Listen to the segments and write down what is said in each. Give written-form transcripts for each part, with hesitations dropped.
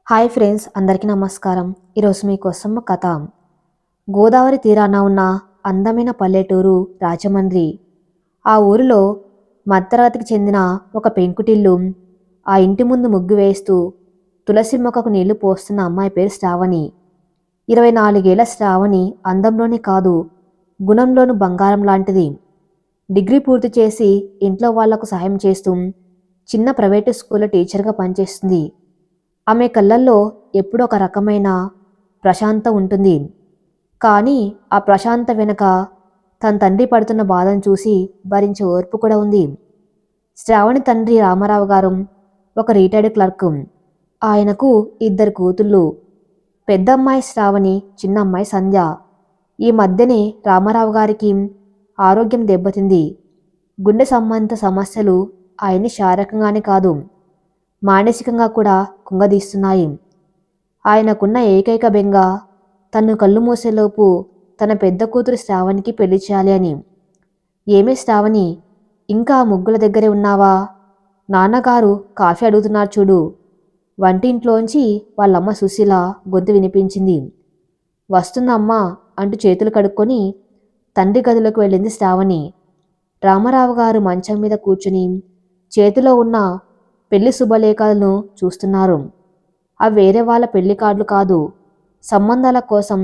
Hi friends, అందరికీ నమస్కారం. ఈరోజు మీకోసం ఒక కథ. గోదావరి తీరాన ఉన్న అందమైన పల్లెటూరు రాజమండ్రి. ఆ ఊరిలో మధ్యతరగతికి చెందిన ఒక పెంకుటిల్లు. ఆ ఇంటి ముందు ముగ్గు వేస్తూ తులసి మొక్కకు నీళ్లు పోస్తున్న అమ్మాయి పేరు శ్రావణి. 24 ఏళ్ల శ్రావణి అందంలోనే కాదు, గుణంలోనూ బంగారం లాంటిది. డిగ్రీ పూర్తి చేసి ఇంట్లో వాళ్లకు సహాయం చేస్తూ చిన్న ప్రైవేటు స్కూల్లో టీచర్గా పనిచేస్తుంది. ఆమె కళ్ళల్లో ఎప్పుడూ ఒక రకమైన ప్రశాంతత ఉంటుంది. కానీ ఆ ప్రశాంతత వెనుక తన తండ్రి పడుతున్న బాధను చూసి భరించే ఓర్పు కూడా ఉంది. శ్రావణి తండ్రి రామారావు గారు ఒక రిటైర్డ్ క్లర్క్. ఆయనకు 2 కూతుళ్ళు. పెద్ద అమ్మాయి శ్రావణి, చిన్న అమ్మాయి సంధ్య. ఈ మధ్యనే రామారావు గారికి ఆరోగ్యం దెబ్బతింది. గుండె సంబంధిత సమస్యలు ఆయన్ని శారీరకంగానే కాదు, మానసికంగా కూడా కుంగదీస్తున్నాయి. ఆయనకున్న ఏకైక బెంగ తను కళ్ళు మూసేలోపు తన పెద్ద కూతురు శ్రావణికి పెళ్లి చేయాలి అని. ఏమే శ్రావణి, ఇంకా ముగ్గుల దగ్గరే ఉన్నావా? నాన్నగారు కాఫీ అడుగుతున్నారు చూడు. వంటింట్లోంచి వాళ్ళమ్మ సుశీల గొంతు వినిపించింది. వస్తుందమ్మా అంటూ చేతులు కడుక్కొని తండ్రి గదిలోకి వెళ్ళింది శ్రావణి. రామారావు గారు మంచం మీద కూర్చుని చేతిలో ఉన్న పెళ్లి శుభలేఖలను చూస్తున్నారు. అవి వేరే వాళ్ళ పెళ్లి కార్డులు కాదు, సంబంధాల కోసం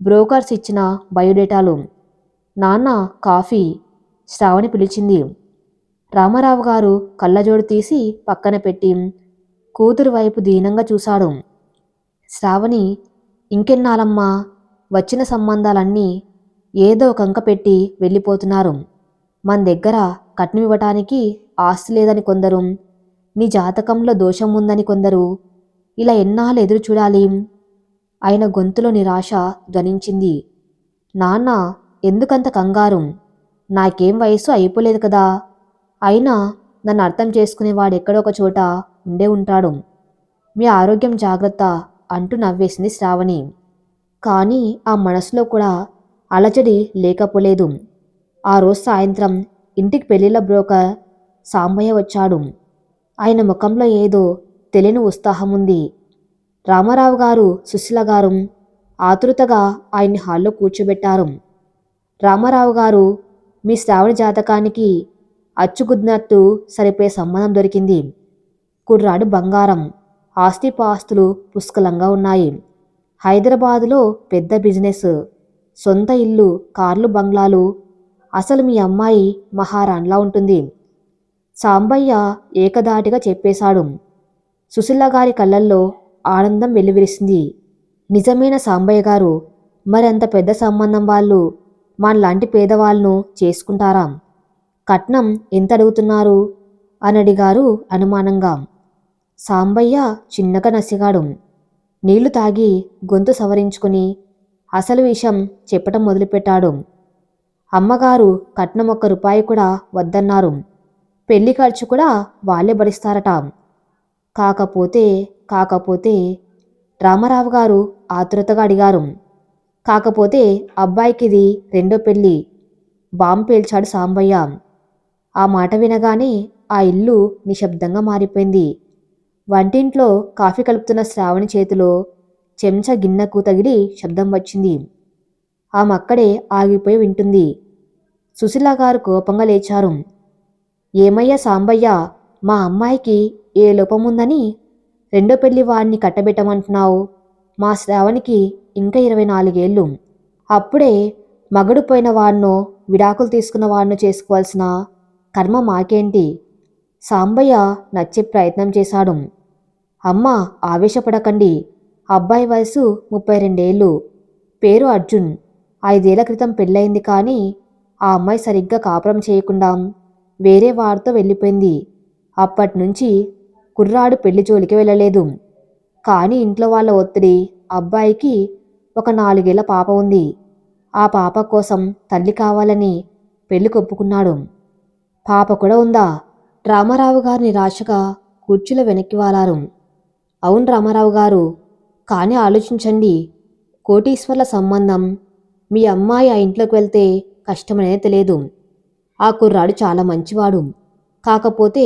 బ్రోకర్స్ ఇచ్చిన బయోడేటాలు. నాన్న, కాఫీ, శ్రావణి పిలిచింది. రామారావు గారు కళ్ళజోడు తీసి పక్కన పెట్టి కూతురు వైపు దీనంగా చూశాడు. శ్రావణి, ఇంకెన్నాళ్ళమ్మా? వచ్చిన సంబంధాలన్నీ ఏదో కంక పెట్టి వెళ్ళిపోతున్నారు. మన దగ్గర కట్నం ఇవ్వటానికి ఆస్తి లేదని కొందరు, నీ జాతకంలో దోషం ఉందని కొందరు. ఇలా ఎన్నాళ్ళు ఎదురు చూడాలి? ఆయన గొంతులో నిరాశ ధ్వనించింది. నాన్న, ఎందుకంత కంగారు? నాకేం వయసు అయిపోలేదు కదా. అయినా నన్ను అర్థం చేసుకునేవాడు ఎక్కడో ఒక చోట ఉండే ఉంటాడు. మీ ఆరోగ్యం జాగ్రత్త అంటూ నవ్వేసింది శ్రావణి. కానీ ఆ మనసులో కూడా అలజడి లేకపోలేదు. ఆ రోజు సాయంత్రం ఇంటికి పెళ్లిళ్ళ బ్రోకర్ సాంబయ్య వచ్చాడు. ఆయన ముఖంలో ఏదో తెలియని ఉత్సాహం ఉంది. రామారావు గారు, సుశీల గారు ఆతృతగా ఆయన్ని హాల్లో కూర్చోబెట్టారు. రామారావు గారు, మీ శ్రావణ జాతకానికి అచ్చుగుద్దినట్టు సరిపోయే సంబంధం దొరికింది. కుర్రాడు బంగారం, ఆస్తిపాస్తులు పుష్కలంగా ఉన్నాయి. హైదరాబాదులో పెద్ద బిజినెస్, సొంత ఇల్లు, కార్లు, బంగ్లాలు. అసలు మీ అమ్మాయి మహారాణిలా ఉంటుంది. సాంబయ్య ఏకధాటిగా చెప్పేశాడు. సుశీల గారి కళ్ళల్లో ఆనందం వెల్లివిరిసింది. నిజమైన సాంబయ్య గారు, మరి అంత పెద్ద సంబంధం వాళ్ళు మనలాంటి పేదవాళ్ళను చేసుకుంటారా? కట్నం ఎంత అడుగుతున్నారు అని అడిగారు అనుమానంగా. సాంబయ్య చిన్నగా నసిగాడు. నీళ్లు తాగి గొంతు సవరించుకుని అసలు విషయం చెప్పటం మొదలుపెట్టాడు. అమ్మగారు కట్నం 1 రూపాయి కూడా వద్దన్నారు. పెళ్లి ఖర్చు కూడా వాళ్ళే భరిస్తారట. కాకపోతే కాకపోతే రామారావు గారు ఆతృతగా అడిగారు. కాకపోతే అబ్బాయికిది 2వ పెళ్లి, బాంబు పేల్చాడు సాంబయ్య. ఆ మాట వినగానే ఆ ఇల్లు నిశ్శబ్దంగా మారిపోయింది. వంటింట్లో కాఫీ కలుపుతున్న శ్రావణి చేతిలో చెంచా గిన్నెకు తగిలి శబ్దం వచ్చింది. ఆమె అక్కడే ఆగిపోయి వింటుంది. సుశీల గారు కోపంగా లేచారు. ఏమయ్యా సాంబయ్య, మా అమ్మాయికి ఏ లోపముందని 2వ పెళ్లి వాడిని కట్టబెట్టమంటున్నావు? మా శ్రావణికి ఇంకా 24 ఏళ్ళు. అప్పుడే మగడు పోయిన వాడినో విడాకులు తీసుకున్న వాడినో చేసుకోవాల్సిన కర్మ మాకేంటి? సాంబయ్య నచ్చే ప్రయత్నం చేశాడు. అమ్మా, ఆవేశపడకండి. అబ్బాయి వయసు 32 ఏళ్ళు. పేరు అర్జున్. 5 ఏళ్ల క్రితం పెళ్ళయింది. కానీ ఆ అమ్మాయి సరిగ్గా కాపురం చేయకుండా వేరే వారితో వెళ్ళిపోయింది. అప్పటినుంచి కుర్రాడు పెళ్లి జోలికి వెళ్ళలేదు. కానీ ఇంట్లో వాళ్ళ ఒత్తిడి, అబ్బాయికి ఒక 4 ఏళ్ల పాప ఉంది. ఆ పాప కోసం తల్లి కావాలని పెళ్లి కొప్పుకున్నాడు. పాప కూడా ఉందా? రామారావు గారు నిరాశగా కుర్చీలో వెనక్కి వాలారు. అవును రామారావు గారు, కానీ ఆలోచించండి. కోటీశ్వర్ల సంబంధం. మీ అమ్మాయి ఆ ఇంట్లోకి వెళ్తే కష్టమనేది తెలియదు. ఆ కుర్రాడు చాలా మంచివాడు. కాకపోతే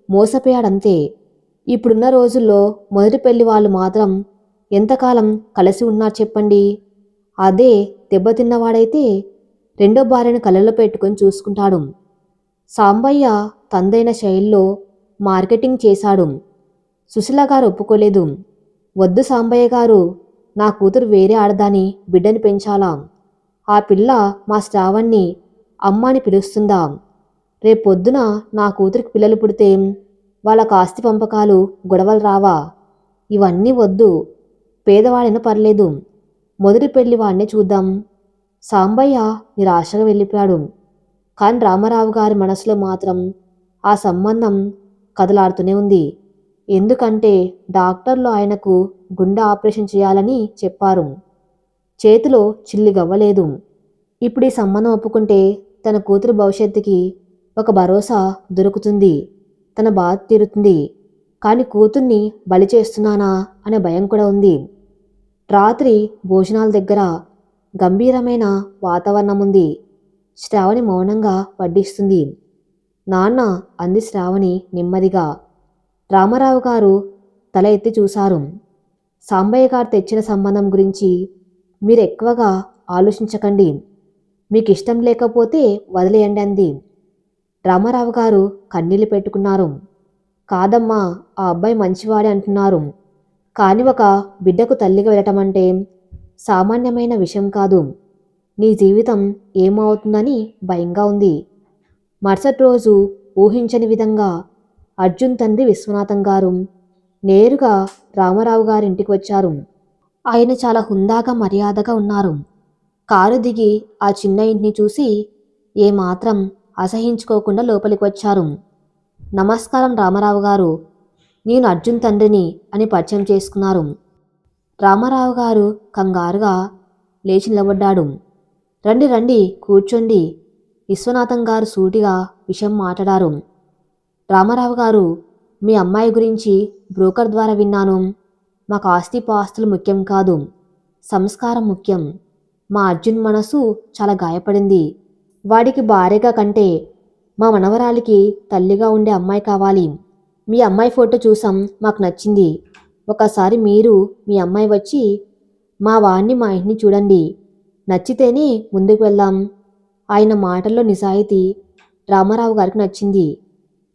మోసపోయాడంతే. ఇప్పుడున్న రోజుల్లో మొదటి పెళ్లి వాళ్ళు మాత్రం ఎంతకాలం కలిసి ఉన్నారు చెప్పండి. అదే దెబ్బతిన్నవాడైతే రెండో భార్యను కళ్ళల్లో పెట్టుకొని చూసుకుంటాడు. సాంబయ్య తందైన శైలిలో మార్కెటింగ్ చేశాడు. సుశీల గారు ఒప్పుకోలేదు. వద్దు సాంబయ్య గారు, నా కూతురు వేరే ఆడదాని బిడ్డని పెంచాలా? ఆ పిల్ల మా శ్రావణ్ణి అమ్మ అని పిలుస్తుందా? రేపొద్దున నా కూతురికి పిల్లలు పుడితే వాళ్ళకి ఆస్తి పంపకాలు గొడవలు రావా? ఇవన్నీ వద్దు. పేదవాడైనా పర్లేదు, మొదటి పెళ్లి వాడినే చూద్దాం. సాంబయ్య నిరాశగా వెళ్ళిపోయాడు. కానీ రామారావు గారి మనసులో మాత్రం ఆ సంబంధం కదలాడుతూనే ఉంది. ఎందుకంటే డాక్టర్లు ఆయనకు గుండె ఆపరేషన్ చేయాలని చెప్పారు. చేతిలో చిల్లిగవ్వలేదు. ఇప్పుడు ఈ సంబంధం ఒప్పుకుంటే తన కూతురు భవిష్యత్తుకి ఒక భరోసా దొరుకుతుంది, తన బాధ తీరుతుంది. కానీ కూతుర్ని బలి చేస్తున్నానా అనే భయం కూడా ఉంది. రాత్రి భోజనాల దగ్గర గంభీరమైన వాతావరణం ఉంది. శ్రావణి మౌనంగా వడ్డిస్తుంది. నాన్న, అంది శ్రావణి నెమ్మదిగా. రామారావు గారు తల ఎత్తి చూశారు. సాంబయ్య గారు తెచ్చిన సంబంధం గురించి మీరు ఎక్కువగా ఆలోచించకండి. మీకు ఇష్టం లేకపోతే వదిలేయండి, అంది. రామారావు గారు కన్నీళ్లు పెట్టుకున్నారు. కాదమ్మా, ఆ అబ్బాయి మంచివాడే అంటున్నారు. కానీ ఒక బిడ్డకు తల్లిగా వెళ్ళటం అంటే సామాన్యమైన విషయం కాదు. నీ జీవితం ఏమవుతుందని భయంగా ఉంది. మరుసటి రోజు ఊహించని విధంగా అర్జున్ తండ్రి విశ్వనాథం గారు నేరుగా రామారావు గారింటికి వచ్చారు. ఆయన చాలా హుందాగా మర్యాదగా ఉన్నారు. కారు దిగి ఆ చిన్న ఇంటిని చూసి ఏమాత్రం అసహించుకోకుండా లోపలికి వచ్చారు. నమస్కారం రామారావు గారు, నేను అర్జున్ తండ్రిని అని పరిచయం చేసుకున్నారు. రామారావు గారు కంగారుగా లేచి నిలబడ్డాడు. రండి రండి, కూర్చోండి. విశ్వనాథం గారు సూటిగా విషయం మాట్లాడారు. రామారావు గారు, మీ అమ్మాయి గురించి బ్రోకర్ ద్వారా విన్నాను. మాకు ఆస్తిపాస్తులు ముఖ్యం కాదు, సంస్కారం ముఖ్యం. మా అర్జున్ మనసు చాలా గాయపడింది. వాడికి భార్యగా కంటే మా మనవరాలికి తల్లిగా ఉండే అమ్మాయి కావాలి. మీ అమ్మాయి ఫోటో చూసాం, మాకు నచ్చింది. ఒకసారి మీరు మీ అమ్మాయి వచ్చి మా వాణ్ణి మా ఇంటిని చూడండి. నచ్చితేనే ముందుకు వెళ్దాం. ఆయన మాటల్లో నిజాయితీ రామారావు గారికి నచ్చింది.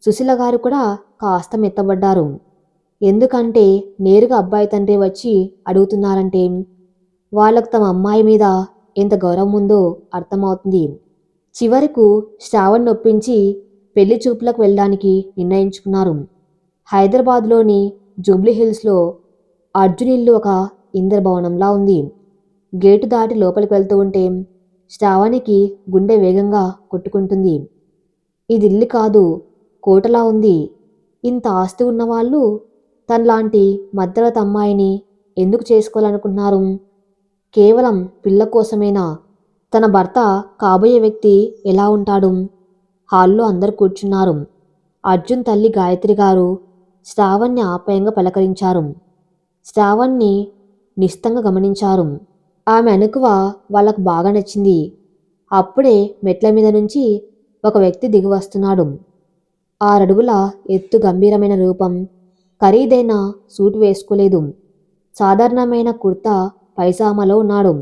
సుశీల గారు కూడా కాస్త మెత్తబడ్డారు. ఎందుకంటే నేరుగా అబ్బాయి తండ్రి వచ్చి అడుగుతున్నారంటే వాళ్ళకు తమ అమ్మాయి మీద ఎంత గౌరవం ఉందో అర్థమవుతుంది. చివరకు శ్రావణ్ నొప్పించి పెళ్లి చూపులకు వెళ్ళడానికి నిర్ణయించుకున్నారు. హైదరాబాద్లోని జూబ్లీహిల్స్లో అర్జున్ ఇల్లు ఒక ఇంద్రభవనంలా ఉంది. గేటు దాటి లోపలికి వెళ్తూ ఉంటే శ్రావణికి గుండె వేగంగా కొట్టుకుంటుంది. ఇది ఇల్లు కాదు, కోటలా ఉంది. ఇంత ఆస్తి ఉన్నవాళ్ళు తనలాంటి మధ్యతరగతి అమ్మాయిని ఎందుకు చేసుకోవాలనుకుంటున్నారు? కేవలం పిల్ల కోసమేనా? తన భర్త కాబోయే వ్యక్తి ఎలా ఉంటాడు? హాల్లో అందరూ కూర్చున్నారు. అర్జున్ తల్లి గాయత్రి గారు శ్రావణ్ణి ఆప్యాయంగా పలకరించారు. శ్రావణ్ణి నిశితంగా గమనించారు. ఆమె అణకువ వాళ్లకు బాగా నచ్చింది. అప్పుడే మెట్ల మీద నుంచి ఒక వ్యక్తి దిగి వస్తున్నాడు. 6 అడుగుల ఎత్తు, గంభీరమైన రూపం, ఖరీదైన సూట్ వేసుకోలేదు. సాధారణమైన కుర్తా పైజామాలో ఉన్నాడు.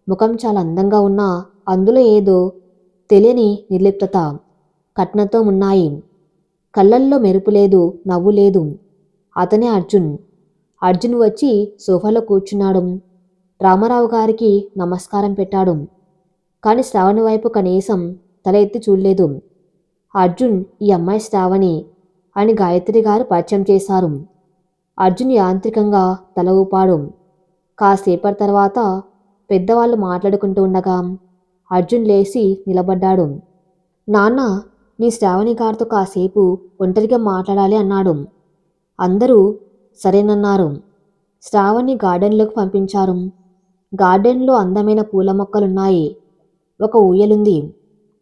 ముఖం చాలా అందంగా ఉన్నా అందులో ఏదో తెలియని నిర్లిప్తత, కట్నంతో ఉన్నాయి. కళ్ళల్లో మెరుపు లేదు, నవ్వు లేదు. అతనే అర్జున్. అర్జున్ వచ్చి సోఫాలో కూర్చున్నాడు. రామారావు గారికి నమస్కారం పెట్టాడు. కానీ శ్రావణి వైపు కనీసం తల ఎత్తి చూడలేదు. అర్జున్, ఈ అమ్మాయి శ్రావణి అని గాయత్రి గారు పరిచయం చేశారు. అర్జున్ యాంత్రికంగా తల ఊపాడు. కాసేపటి తర్వాత పెద్దవాళ్ళు మాట్లాడుకుంటూ ఉండగా అర్జున్ లేచి నిలబడ్డాడు. నాన్న, నీ శ్రావణి గారితో కాసేపు ఒంటరిగా మాట్లాడాలి అన్నాడు. అందరూ సరేనన్నారు. శ్రావణి గార్డెన్లోకి పంపించారు. గార్డెన్లో అందమైన పూల మొక్కలున్నాయి. ఒక ఊయలుంది.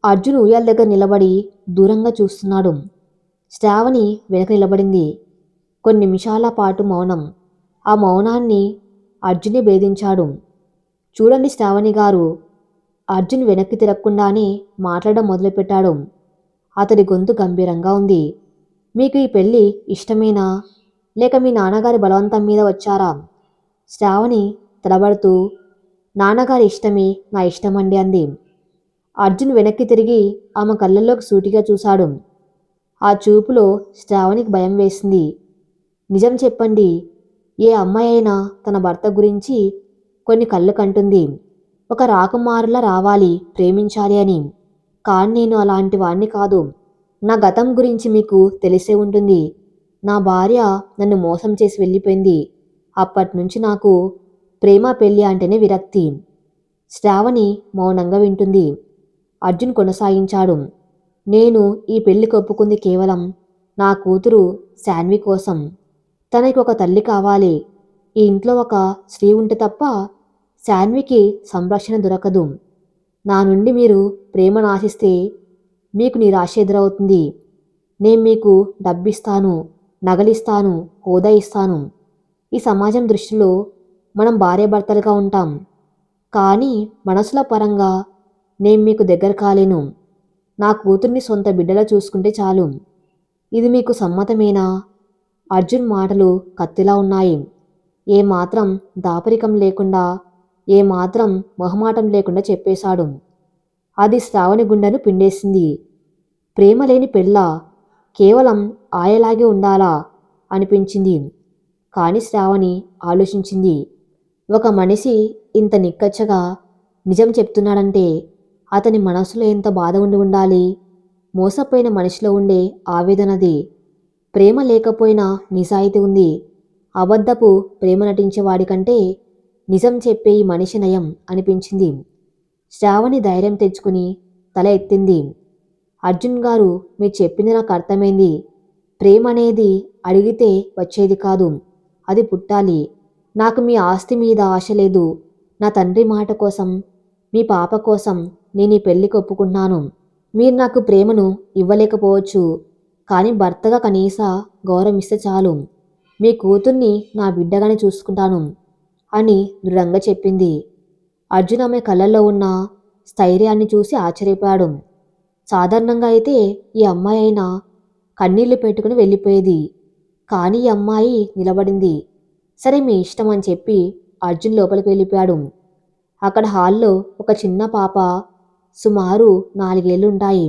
అర్జున్ ఊయల దగ్గర నిలబడి దూరంగా చూస్తున్నాడు. శ్రావణి వెనక నిలబడింది. కొన్ని నిమిషాల పాటు మౌనం. ఆ మౌనాన్ని అర్జునే భేదించాడు. చూడండి శ్రావణి గారు. అర్జున్ వెనక్కి తిరగకుండానే మాట్లాడడం మొదలుపెట్టాడు. అతడి గొంతు గంభీరంగా ఉంది. మీకు ఈ పెళ్ళి ఇష్టమేనా? లేక మీ నాన్నగారి బలవంతం మీద వచ్చారా? శ్రావణి తడబడుతూ, నాన్నగారి ఇష్టమే నా ఇష్టమండి అంది. అర్జున్ వెనక్కి తిరిగి ఆమె కళ్ళల్లోకి సూటిగా చూశాడు. ఆ చూపులో శ్రావణికి భయం వేసింది. నిజం చెప్పండి. ఏ అమ్మాయి అయినా తన భర్త గురించి కొన్ని కళ్ళు కంటుంది. ఒక రాకుమారులా రావాలి, ప్రేమించాలి అని. కానీ నేను అలాంటి వాణ్ణి కాదు. నా గతం గురించి మీకు తెలిసే ఉంటుంది. నా భార్య నన్ను మోసం చేసి వెళ్ళిపోయింది. అప్పట్నుంచి నాకు ప్రేమ పెళ్ళి అంటేనే విరక్తి. శ్రావణి మౌనంగా వింటుంది. అర్జున్ కొనసాగించాడు. నేను ఈ పెళ్లికి ఒప్పుకుంది కేవలం నా కూతురు శాన్వి కోసం. తనకి ఒక తల్లి కావాలి. ఈ ఇంట్లో ఒక స్త్రీ ఉంటే తప్ప శాన్వికి సంరక్షణ దొరకదు. నా నుండి మీరు ప్రేమను ఆశిస్తే మీకు నిరాశ ఎదురవుతుంది. నేను మీకు డబ్బిస్తాను, నగలిస్తాను, హోదా ఇస్తాను. ఈ సమాజం దృష్టిలో మనం భార్యాభర్తలుగా ఉంటాం. కానీ మనసుల పరంగా నేను మీకు దగ్గర కాలేను. నా కూతుర్ని సొంత బిడ్డలా చూసుకుంటే చాలు. ఇది మీకు సమ్మతమేనా? అర్జున్ మాటలు కత్తిలా ఉన్నాయి. ఏమాత్రం దాపరికం లేకుండా, ఏమాత్రం మొహమాటం లేకుండా చెప్పేశాడు. అది శ్రావణి గుండెను పిండేసింది. ప్రేమ లేని పెళ్ళా? కేవలం ఆయలాగే ఉండాలా అనిపించింది. కాని శ్రావణి ఆలోచించింది. ఒక మనిషి ఇంత నిక్కచ్చగా నిజం చెప్తున్నాడంటే అతని మనసులో ఎంత బాధ ఉండి ఉండాలి. మోసపోయిన మనిషిలో ఉండే ఆవేదనది. ప్రేమ లేకపోయినా నిజాయితీ ఉంది. అబద్ధపు ప్రేమ నటించేవాడికంటే నిజం చెప్పే ఈ మనిషి నయం అనిపించింది. శ్రావణి ధైర్యం తెచ్చుకుని తల ఎత్తింది. అర్జున్ గారు, మీరు చెప్పింది నాకు అర్థమైంది. ప్రేమ అనేది అడిగితే వచ్చేది కాదు, అది పుట్టాలి. నాకు మీ ఆస్తి మీద ఆశ లేదు. నా తండ్రి మాట కోసం, మీ పాప కోసం నేను ఈ పెళ్లికి ఒప్పుకుంటున్నాను. మీరు నాకు ప్రేమను ఇవ్వలేకపోవచ్చు, కానీ భర్తగా కనీస గౌరవం ఇస్తే చాలు. మీ కూతుర్ని నా బిడ్డగానే చూసుకుంటాను అని దృఢంగా చెప్పింది. అర్జున్ ఆమె కళ్ళల్లో ఉన్న స్థైర్యాన్ని చూసి ఆశ్చర్యపోయాడు. సాధారణంగా అయితే ఈ అమ్మాయి అయినా కన్నీళ్లు పెట్టుకుని వెళ్ళిపోయేది. కానీ ఈ అమ్మాయి నిలబడింది. సరే, మీ ఇష్టం అని చెప్పి అర్జున్ లోపలికి వెళ్ళిపోయాడు. అక్కడ హాల్లో ఒక చిన్న పాప, సుమారు 4 ఏళ్లుంటాయి,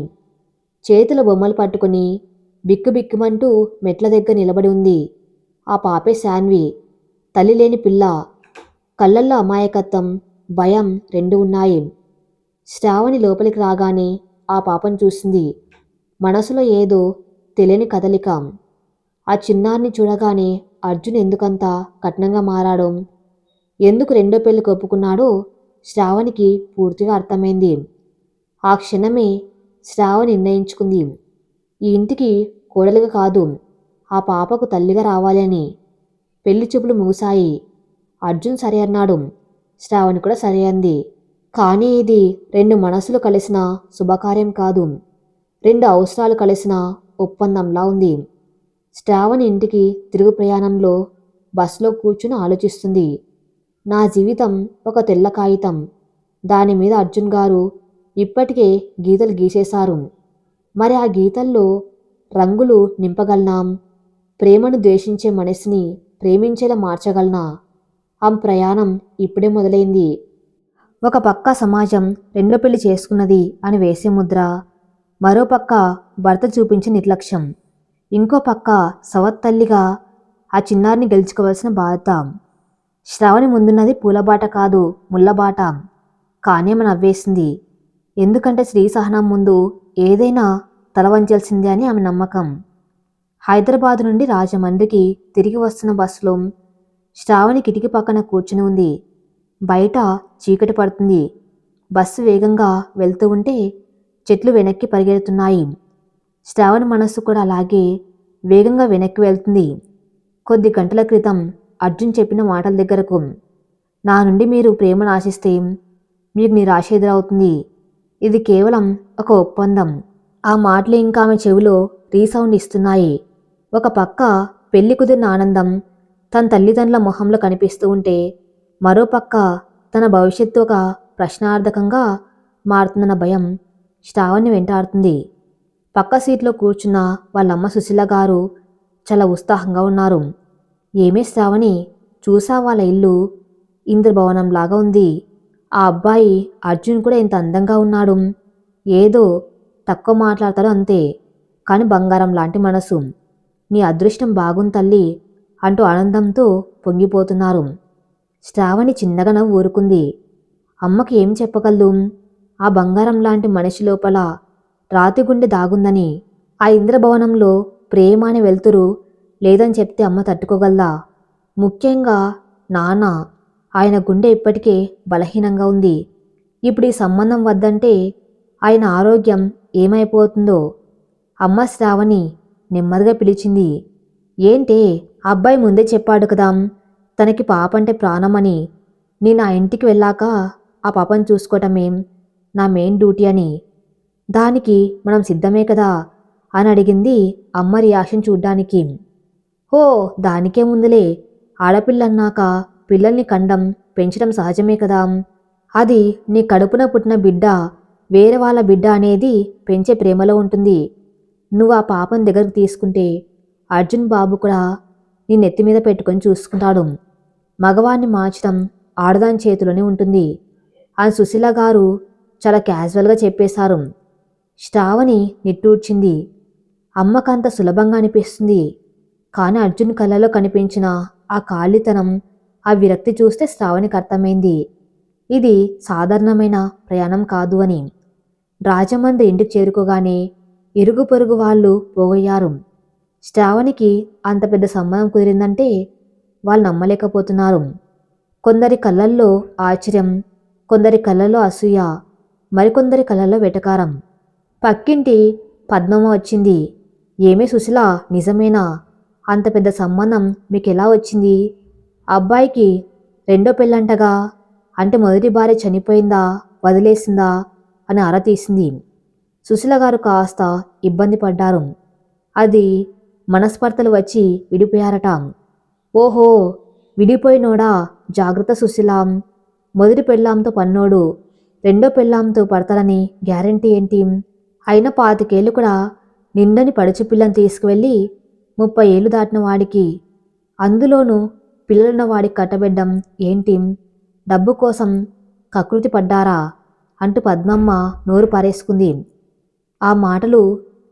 చేతుల బొమ్మలు పట్టుకుని బిక్కుబిక్కుమంటూ మెట్ల దగ్గర నిలబడి ఉంది. ఆ పాపే శాన్వి. తల్లి లేని పిల్ల. కళ్ళల్లో అమాయకత్వం, భయం రెండు ఉన్నాయి. శ్రావణి లోపలికి రాగానే ఆ పాపను చూసింది. మనసులో ఏదో తెలియని కదలిక. ఆ చిన్నారిని చూడగానే అర్జున్ ఎందుకంత కఠినంగా మారాడో, ఎందుకు రెండో పెళ్లికి ఒప్పుకున్నాడో శ్రావణికి పూర్తిగా అర్థమైంది. ఆ క్షణమే శ్రావణి నిర్ణయించుకుంది, ఈ ఇంటికి కోడలిగా కాదు, ఆ పాపకు తల్లిగా రావాలి అని. పెళ్లి చూపులు ముగిశాయి. అర్జున్ సరే అన్నాడు. శ్రావణి కూడా సరే అంది. కానీ ఇది 2 మనసులు కలిసిన శుభకార్యం కాదు, 2 అవసరాలు కలిసిన ఒప్పందంలా ఉంది. శ్రావణి ఇంటికి తిరుగు ప్రయాణంలో బస్సులో కూర్చుని ఆలోచిస్తుంది. నా జీవితం ఒక తెల్ల కాగితం. దాని మీద అర్జున్ గారు ఇప్పటికే గీతలు గీసేశారు. మరి ఆ గీతల్లో రంగులు నింపగలనా? ప్రేమను ద్వేషించే మనసుని ప్రేమించేలా మార్చగలనా? ఆ ప్రయాణం ఇప్పుడే మొదలైంది. ఒక పక్క సమాజం రెండో పెళ్లి చేసుకున్నది అని వేసే ముద్ర, మరో పక్క భర్త చూపించే నిర్లక్ష్యం, ఇంకో పక్క సవత్తల్లిగా ఆ చిన్నారిని గెలుచుకోవాల్సిన బాధ్యత. శ్రావణి ముందున్నది పూలబాట కాదు, ముళ్ళబాట. కానీ ఆమె నవ్వేసింది. ఎందుకంటే స్త్రీ సహనం ముందు ఏదైనా తల వంచాల్సిందే అని ఆమె నమ్మకం. హైదరాబాద్ నుండి రాజమండ్రికి తిరిగి వస్తున్న బస్సులో శ్రావణి కిటికీ పక్కన కూర్చుని ఉంది. బయట చీకటి పడుతుంది. బస్సు వేగంగా వెళ్తూ ఉంటే చెట్లు వెనక్కి పరిగెడుతున్నాయి. శ్రావణి మనస్సు కూడా అలాగే వేగంగా వెనక్కి వెళ్తుంది. కొద్ది గంటల క్రితం అర్జున్ చెప్పిన మాటల దగ్గరకు, నా నుండి మీరు ప్రేమను ఆశిస్తే మీకు నిరాశ ఎదురవుతుంది. ఇది కేవలం ఒక ఒప్పందం. ఆ మాటలు ఇంకా ఆమె చెవిలో రీసౌండ్ ఇస్తున్నాయి. ఒక పక్క పెళ్లి కుదిరిన ఆనందం తన తల్లిదండ్రుల మొహంలో కనిపిస్తూ ఉంటే, మరోపక్క తన భవిష్యత్తు ఒక ప్రశ్నార్థకంగా మారుతుందన్న భయం శ్రావణ్ణి వెంటాడుతుంది. పక్క సీట్లో కూర్చున్న వాళ్ళమ్మ సుశీల గారు చాలా ఉత్సాహంగా ఉన్నారు. ఏమే శ్రావణి, చూసా వాళ్ళ ఇల్లు ఇంద్రభవనంలాగా ఉంది. ఆ అబ్బాయి అర్జున్ కూడా ఇంత అందంగా ఉన్నాడు. ఏదో తక్కువ మాట్లాడతాడు అంతే, కాని బంగారం లాంటి మనసు. నీ అదృష్టం బాగుంది తల్లి అంటూ ఆనందంతో పొంగిపోతున్నారు. శ్రావణి చిన్నగా నవ్వు ఊరుకుంది. అమ్మకి ఏం చెప్పగలదు? ఆ బంగారం లాంటి మనిషి లోపల రాతి గుండె దాగుందని. ఆ ఇంద్రభవనంలో ప్రేమ అనే వెలుతురు లేదని చెప్తే అమ్మ తట్టుకోగలదా? ముఖ్యంగా నాన్న, ఆయన గుండె ఇప్పటికే బలహీనంగా ఉంది. ఇప్పుడు ఈ సంబంధం వద్దంటే ఆయన ఆరోగ్యం ఏమైపోతుందో? అమ్మ శ్రావణి నెమ్మదిగా పిలిచింది. ఏంటే, అబ్బాయి ముందే చెప్పాడు కదా తనకి పాపంటే ప్రాణమని. నేను ఆ ఇంటికి వెళ్ళాక ఆ పాపను చూసుకోవటమేం నా మెయిన్ డ్యూటీ అని. దానికి మనం సిద్ధమే కదా అని అడిగింది అమ్మ రియాక్షన్ చూడ్డానికి. హో, దానికేముందులే, ఆడపిల్లన్నాక పిల్లల్ని కండం పెంచడం సహజమే కదా. అది నీ కడుపున పుట్టిన బిడ్డ వేరే వాళ్ళ బిడ్డ అనేది పెంచే ప్రేమలో ఉంటుంది. నువ్వు ఆ పాపం దగ్గరకు తీసుకుంటే అర్జున్ బాబు కూడా నీ నెత్తి మీద పెట్టుకొని చూసుకుంటాడు. మగవాణ్ణి మార్చడం ఆడదాని చేతిలోనే ఉంటుంది అని సుశీల గారు చాలా క్యాజువల్గా చెప్పేశారు. శ్రావణి నిట్టూర్చింది. అమ్మకంత సులభంగా అనిపిస్తుంది, కానీ అర్జున్ కళ్ళలో కనిపించిన ఆ ఖాళీతనం, ఆ విరక్తి చూస్తే శ్రావణికి అర్థమైంది ఇది సాధారణమైన ప్రయాణం కాదు అని. రాజమండ్రి ఇంటికి చేరుకోగానే ఇరుగు పొరుగు వాళ్ళు పోగొయ్యారు. శ్రావణికి అంత పెద్ద సంబంధం కుదిరిందంటే వాళ్ళు నమ్మలేకపోతున్నారు. కొందరి కళ్ళల్లో ఆశ్చర్యం, కొందరి కళ్ళల్లో అసూయ, మరికొందరి కళ్ళల్లో వెటకారం. పక్కింటి పద్మమ్మ వచ్చింది. ఏమే సుశీల, నిజమేనా? అంత పెద్ద సంబంధం మీకెలా వచ్చింది? అబ్బాయికి రెండో పెళ్ళంటగా, అంటే మొదటి భార్య చనిపోయిందా, వదిలేసిందా అని ఆరా తీసింది. సుశీల గారు కాస్త ఇబ్బంది పడ్డారు. అది మనస్పర్ధలు వచ్చి విడిపోయారట. ఓహో, విడిపోయినోడా? జాగ్రత్త సుశీలాం. మొదటి పెళ్ళాంతో పన్నోడు రెండో పెళ్ళాంతో పడతారని గ్యారంటీ ఏంటి? అయినా 25 ఏళ్ళు కూడా నిండని పడుచు పిల్లని తీసుకువెళ్ళి 30 ఏళ్ళు దాటిన వాడికి, అందులోనూ పిల్లలున్న వాడికి కట్టబెడ్డం ఏంటి? డబ్బు కోసం కకృతి పడ్డారా అంటూ పద్మమ్మ నోరు పారేసుకుంది. ఆ మాటలు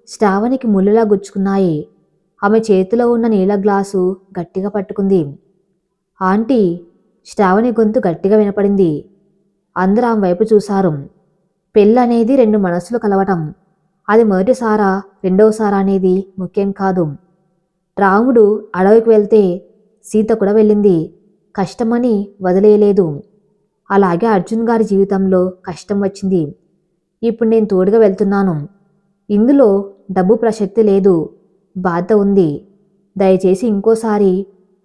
శ్రావణికి ముళ్ళులా గుచ్చుకున్నాయి. ఆమె చేతిలో ఉన్న నీళ్ళ గ్లాసు గట్టిగా పట్టుకుంది. ఆంటీ, శ్రావణి గొంతు గట్టిగా వినపడింది. అందరూ ఆమె వైపు చూశారు. పెళ్ళనేది 2 మనసులు కలవటం. అది మొదటిసారా రెండవసారా అనేది ముఖ్యం కాదు. రాముడు అడవికి వెళ్తే సీత కూడా వెళ్ళింది. కష్టమని వదిలేయలేదు. అలాగే అర్జున్ గారి జీవితంలో కష్టం వచ్చింది. ఇప్పుడు నేను తోడుగా వెళ్తున్నాను. ఇందులో డబ్బు ప్రసక్తి లేదు, బాధ ఉంది. దయచేసి ఇంకోసారి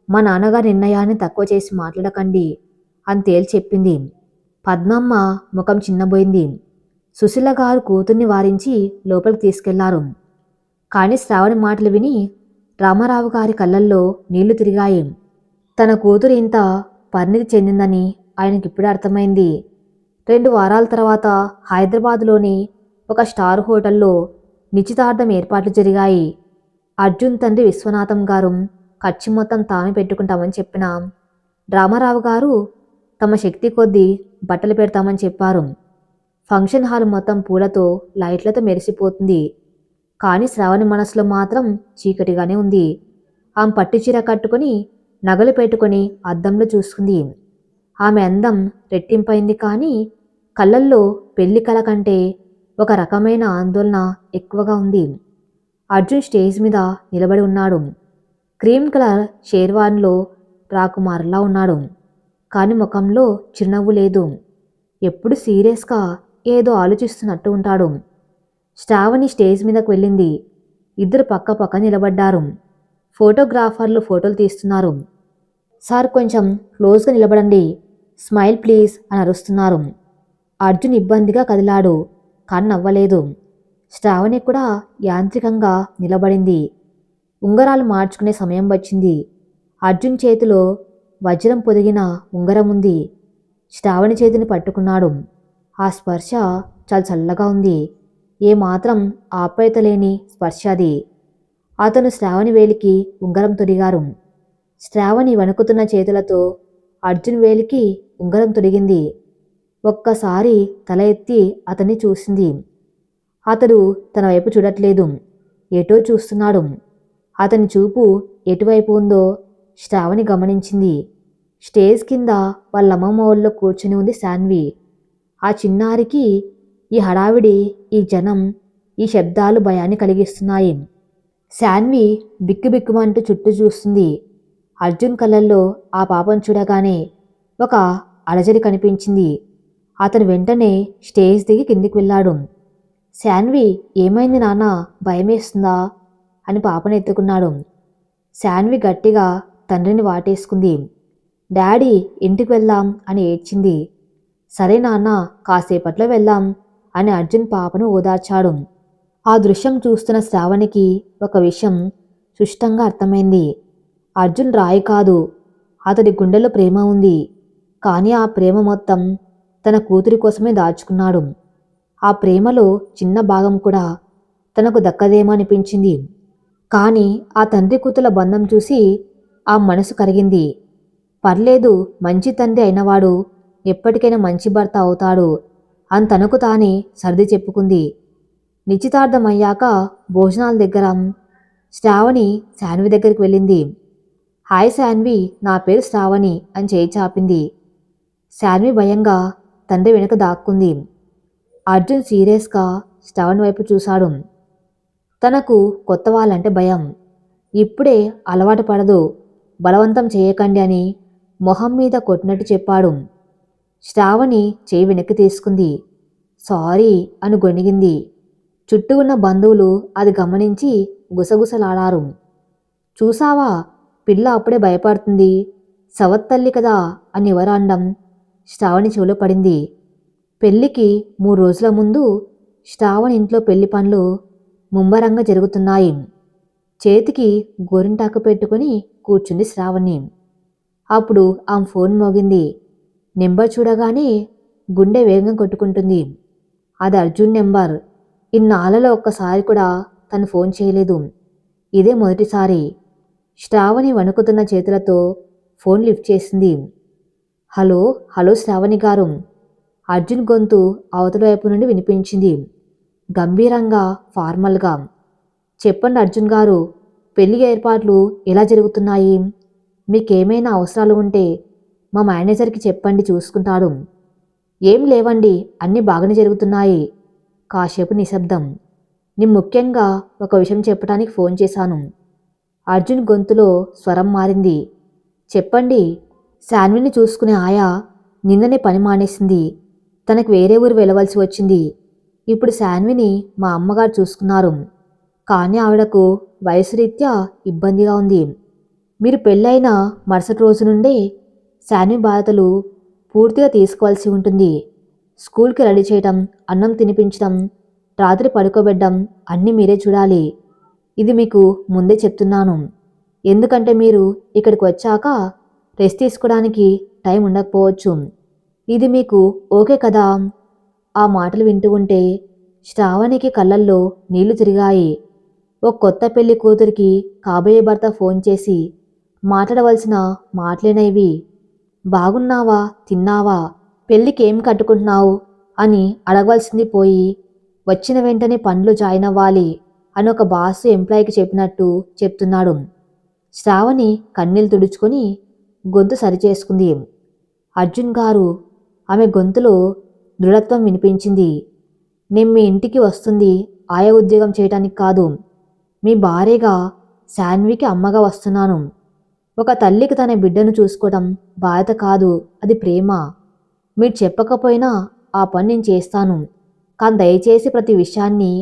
మా నాన్నగారి నిర్ణయాన్ని తక్కువ చేసి మాట్లాడకండి అని తేల్చి చెప్పింది. పద్మమ్మ ముఖం చిన్నబోయింది. సుశీల గారు కూతుర్ని వారించి లోపలికి తీసుకెళ్లారు. కానీ శ్రావణి మాటలు విని రామారావు గారి కళ్ళల్లో నీళ్లు తిరిగాయి. తన కూతురు ఇంత పరిణితి చెందిందని ఆయనకిప్పుడే అర్థమైంది. 2 వారాల తర్వాత హైదరాబాదులోని ఒక స్టార్ హోటల్లో నిశ్చితార్థం ఏర్పాట్లు జరిగాయి. అర్జున్ తండ్రి విశ్వనాథం గారు ఖర్చు మొత్తం తామే పెట్టుకుంటామని చెప్పిన రామారావు గారు తమ శక్తి కొద్దీ బట్టలు పెడతామని చెప్పారు. ఫంక్షన్ హాల్ మొత్తం పూలతో లైట్లతో మెరిసిపోతుంది. కానీ శ్రావణి మనసులో మాత్రం చీకటిగానే ఉంది. ఆమె పట్టుచీర కట్టుకుని నగలు పెట్టుకుని అద్దంలో చూసుకుంది. ఆమె అందం రెట్టింపైంది, కానీ కళ్ళల్లో పెళ్లి కల కంటే ఒక రకమైన ఆందోళన ఎక్కువగా ఉంది. అర్జున్ స్టేజ్ మీద నిలబడి ఉన్నాడు. క్రీమ్ కలర్ షేర్వాన్లో రాకుమారులా ఉన్నాడు, కానీ ముఖంలో చిరునవ్వు లేదు. ఎప్పుడు సీరియస్గా ఏదో ఆలోచిస్తున్నట్టు ఉంటాడు. శ్రావణి స్టేజ్ మీదకు వెళ్ళింది. ఇద్దరు పక్క పక్క నిలబడ్డారు. ఫోటోగ్రాఫర్లు ఫోటోలు తీస్తున్నారు. సార్, కొంచెం క్లోజ్గా నిలబడండి, స్మైల్ ప్లీజ్ అని అరుస్తున్నారు. అర్జున్ ఇబ్బందిగా కదిలాడు, కానీ నవ్వలేదు. శ్రావణి కూడా యాంత్రికంగా నిలబడింది. ఉంగరాలు మార్చుకునే సమయం వచ్చింది. అర్జున్ చేతిలో వజ్రం పొదిగిన ఉంగరం ఉంది. శ్రావణి చేతిని పట్టుకున్నాడు. ఆ స్పర్శ చాలా చల్లగా ఉంది. ఏమాత్రం ఆప్యాయత లేని స్పర్శ అది. అతను శ్రావణి వేలికి ఉంగరం తొడిగారు. శ్రావణి వణుకుతున్న చేతులతో అర్జున్ వేలికి ఉంగరం తొడిగింది. ఒక్కసారి తల ఎత్తి అతన్ని చూసింది. అతడు తన వైపు చూడట్లేదు, ఎటో చూస్తున్నాడు. అతని చూపు ఎటువైపు ఉందో శ్రావణి గమనించింది. స్టేజ్ కింద వాళ్ళ అమ్మమ్మ ఒళ్ళో కూర్చుని ఉంది శాన్వి. ఆ చిన్నారికి ఈ హడావిడి, ఈ జనం, ఈ శబ్దాలు భయాన్ని కలిగిస్తున్నాయి. శాన్వి బిక్కుబిక్కుమంటూ చుట్టూ చూస్తుంది. అర్జున్ కళ్ళల్లో ఆ పాపం చూడగానే ఒక అలజడి కనిపించింది. అతను వెంటనే స్టేజ్ దిగి కిందికి వెళ్ళాడు. శాన్వి, ఏమైంది నాన్న, భయమేస్తుందా అని పాపను ఎత్తుకున్నాడు. శాన్వి గట్టిగా తండ్రిని వాటేసుకుంది. డాడీ, ఇంటికి వెళ్దాం అని ఏడ్చింది. సరే నాన్న, కాసేపట్లో వెళ్దాం అని అర్జున్ పాపను ఓదార్చాడు. ఆ దృశ్యం చూస్తున్న శ్రావణికి ఒక విషయం సుష్టంగా అర్థమైంది. అర్జున్ రాయి కాదు, అతడి గుండెలో ప్రేమ ఉంది. కానీ ఆ ప్రేమ మొత్తం తన కూతురి కోసమే దాచుకున్నాడు. ఆ ప్రేమలో చిన్న భాగం కూడా తనకు దక్కదేమో అనిపించింది. కానీ ఆ తండ్రి కూతుల బంధం చూసి ఆ మనసు కరిగింది. పర్లేదు, మంచి తండ్రి అయినవాడు ఎప్పటికైనా మంచి భర్త అవుతాడు అని తనకు తానే సర్ది చెప్పుకుంది. నిశ్చితార్థం అయ్యాక భోజనాల దగ్గర శ్రావణి శాన్వి దగ్గరికి వెళ్ళింది. హాయ్ శాన్వి, నా పేరు శ్రావణి అని చేయి చాపింది. శాన్వి భయంగా తండ్రి వెనుక దాక్కుంది. అర్జున్ సీరియస్గా శ్రావణి వైపు చూశాడు. తనకు కొత్త వాళ్ళంటే భయం. ఇప్పుడే అలవాటు పడదు, బలవంతం చేయకండి అని మొహం మీద కొట్టినట్టు చెప్పాడు. శ్రావణి చేయి వెనక్కి తీసుకుంది. సారీ అని గొణిగింది. చుట్టూ ఉన్న బంధువులు అది గమనించి గుసగుసలాడారు. చూసావా, పిల్ల అప్పుడే భయపడుతుంది, సవత్తల్లి కదా అని ఎవరు అనడం శ్రావణి చెవిలో పడింది. పెళ్లికి 3 రోజుల ముందు శ్రావణి ఇంట్లో పెళ్లి పనులు ముమ్మరంగా జరుగుతున్నాయి. చేతికి గోరింటాకు పెట్టుకుని కూర్చుంది శ్రావణి. అప్పుడు ఆమె ఫోన్ మోగింది. నెంబర్ చూడగానే గుండె వేగంగా కొట్టుకుంటుంది. అది అర్జున్ నెంబర్. ఇన్నాళ్ళలో ఒక్కసారి కూడా తను ఫోన్ చేయలేదు. ఇదే మొదటిసారి. శ్రావణి వణుకుతున్న చేతులతో ఫోన్ లిఫ్ట్ చేసింది. హలో హలో శ్రావణి గారు. అర్జున్ గొంతు అవతల వైపు నుండి వినిపించింది, గంభీరంగా, ఫార్మల్గా. చెప్పండి అర్జున్ గారు, పెళ్లి ఏర్పాట్లు ఎలా జరుగుతున్నాయి? మీకేమైనా అవసరాలు ఉంటే మా మేనేజర్కి చెప్పండి, చూసుకుంటాడు. ఏం లేవండి, అన్నీ బాగానే జరుగుతున్నాయి. కాసేపు నిశ్శబ్దం. నేను ముఖ్యంగా ఒక విషయం చెప్పడానికి ఫోన్ చేశాను. అర్జున్ గొంతులో స్వరం మారింది. చెప్పండి. శాన్విని చూసుకునే ఆయా నిన్ననే పని మానేసింది. తనకు వేరే ఊరు వెళ్ళవలసి వచ్చింది. ఇప్పుడు శాన్విని మా అమ్మగారు చూసుకున్నారు. కానీ ఆవిడకు వయసు రీత్యా ఇబ్బందిగా ఉంది. మీరు పెళ్ళైన మరుసటి రోజు నుండే శాన్వి బాధ్యతలు పూర్తిగా తీసుకోవాల్సి ఉంటుంది. స్కూల్కి రెడీ చేయడం, అన్నం తినిపించడం, రాత్రి పడుకోబెట్టడం అన్నీ మీరే చూడాలి. ఇది మీకు ముందే చెప్తున్నాను. ఎందుకంటే మీరు ఇక్కడికి వచ్చాక రెస్ట్ తీసుకోవడానికి టైం ఉండకపోవచ్చు. ఇది మీకు ఓకే కదా? ఆ మాటలు వింటూ ఉంటే శ్రావణికి కళ్ళల్లో నీళ్లు తిరిగాయి. ఓ కొత్త పెళ్లి కూతురికి కాబోయే భర్త ఫోన్ చేసి మాట్లాడవలసిన మాటలేనైవి. బాగున్నావా, తిన్నావా, పెళ్ళికి ఏం కట్టుకుంటున్నావు అని అడగవలసింది పోయి, వచ్చిన వెంటనే పనులు జాయిన్ అవ్వాలి అని ఒక బాస్ ఎంప్లాయీకి చెప్పినట్టు చెప్తున్నాడు. శ్రావణి కన్నీళ్ళు తుడుచుకొని గొంతు సరిచేసుకుంది. అర్జున్ గారు, ఆమె గొంతులో దృఢత్వం వినిపించింది. నేను మీ ఇంటికి వస్తుంది ఆయా ఉద్యోగం చేయటానికి కాదు. మీ భార్యగా, శాన్వికి అమ్మగా వస్తున్నాను. ఒక తల్లికి తన బిడ్డను చూసుకోవడం బాధ్యత కాదు, అది ప్రేమ. మీరు చెప్పకపోయినా ఆ పని నేను చేస్తాను. కానీ దయచేసి ప్రతి విషయాన్ని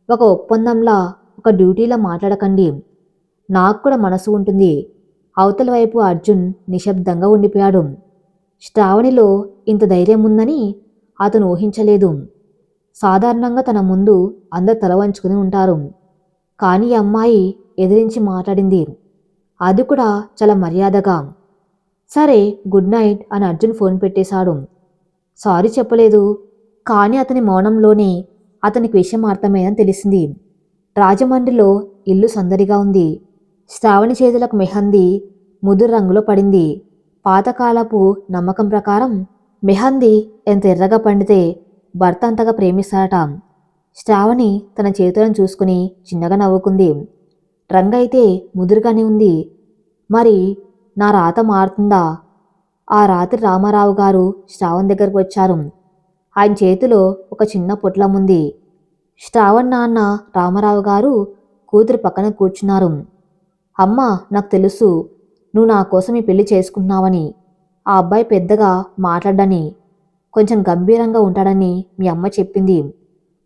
ఒక ఒప్పందంలా, ఒక డ్యూటీలా మాట్లాడకండి. నాకు కూడా మనసు ఉంటుంది. అవతల వైపు అర్జున్ నిశ్శబ్దంగా ఉండిపోయాడు. శ్రావణిలో ఇంత ధైర్యం ఉందని అతను ఊహించలేదు. సాధారణంగా తన ముందు అందరు తల వంచుకుని ఉంటారు. కానీ ఈ అమ్మాయి ఎదిరించి మాట్లాడింది, అది కూడా చాలా మర్యాదగా. సరే, గుడ్ నైట్ అని అర్జున్ ఫోన్ పెట్టేశాడు. సారీ చెప్పలేదు, కానీ అతని మౌనంలోనే అతనికి విషయం అర్థమైందని తెలిసింది. రాజమండ్రిలో ఇల్లు సందడిగా ఉంది. శ్రావణి చేతులకు మెహందీ, ముదురు రంగులో పడింది. పాతకాలపు నమ్మకం ప్రకారం మెహందీ ఎంత ఎర్రగా పండితే భర్త అంతగా ప్రేమిస్తాడట. శ్రావణి తన చేతులను చూసుకుని చిన్నగా నవ్వుకుంది. రంగైతే ముదురుగానే ఉంది. మరి నా రాత మారుతుందా? ఆ రాత్రి రామారావు గారు శ్రావణ్ దగ్గరకు వచ్చారు. ఆయన చేతిలో ఒక చిన్న పొట్లం ఉంది. శ్రావణ్ నాన్న రామారావు గారు కూతురు పక్కన కూర్చున్నారు. అమ్మా, నాకు తెలుసు నువ్వు నా కోసం ఈ పెళ్లి చేసుకుంటున్నావని. ఆ అబ్బాయి పెద్దగా మాట్లాడని, కొంచెం గంభీరంగా ఉంటాడని మీ అమ్మ చెప్పింది.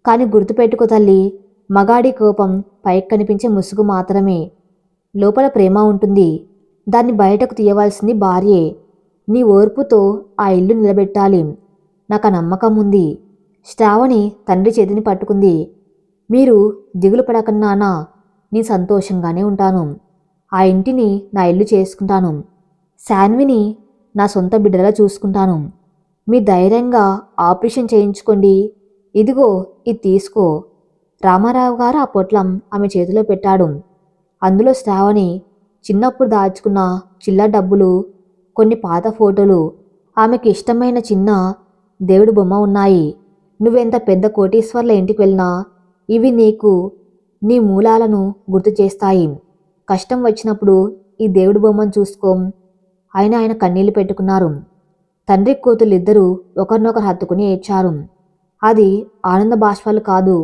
కానీ గుర్తుపెట్టుకో తల్లి, మగాడి కోపం పైకి కనిపించే ముసుగు మాత్రమే. లోపల ప్రేమ ఉంటుంది. దాన్ని బయటకు తీయవలసింది భార్యే. నీ ఓర్పుతో ఆ ఇల్లు నిలబెట్టాలి. నాకు ఆ నమ్మకం ఉంది. శ్రావణి తండ్రి చేతిని పట్టుకుంది. మీరు దిగులు పడకన్నానా, నీ సంతోషంగానే ఉంటాను. ఆ ఇంటిని నా ఇల్లు చేసుకుంటాను. శాన్విని నా సొంత బిడ్డలా చూసుకుంటాను. మీ ధైర్యంగా ఆపరేషన్ చేయించుకోండి. ఇదిగో, ఇది తీసుకో. రామారావు గారు ఆ పొట్లం ఆమె చేతిలో పెట్టాడు. అందులో శ్రావణి చిన్నప్పుడు దాచుకున్న చిల్లర డబ్బులు, కొన్ని పాత ఫోటోలు, ఆమెకి ఇష్టమైన చిన్న దేవుడి బొమ్మ ఉన్నాయి. నువ్వెంత పెద్ద కోటీశ్వర్ల ఇంటికి వెళ్ళినా ఇవి నీకు నీ మూలాలను గుర్తు చేస్తాయి. కష్టం వచ్చినప్పుడు ఈ దేవుడి బొమ్మను చూసుకో. ఆయన కన్నీళ్లు పెట్టుకున్నారు. తండ్రి కూతుళ్ళిద్దరూ ఒకరినొకరు హత్తుకుని ఏడ్చారు. అది ఆనంద బాష్పాలు కాదు,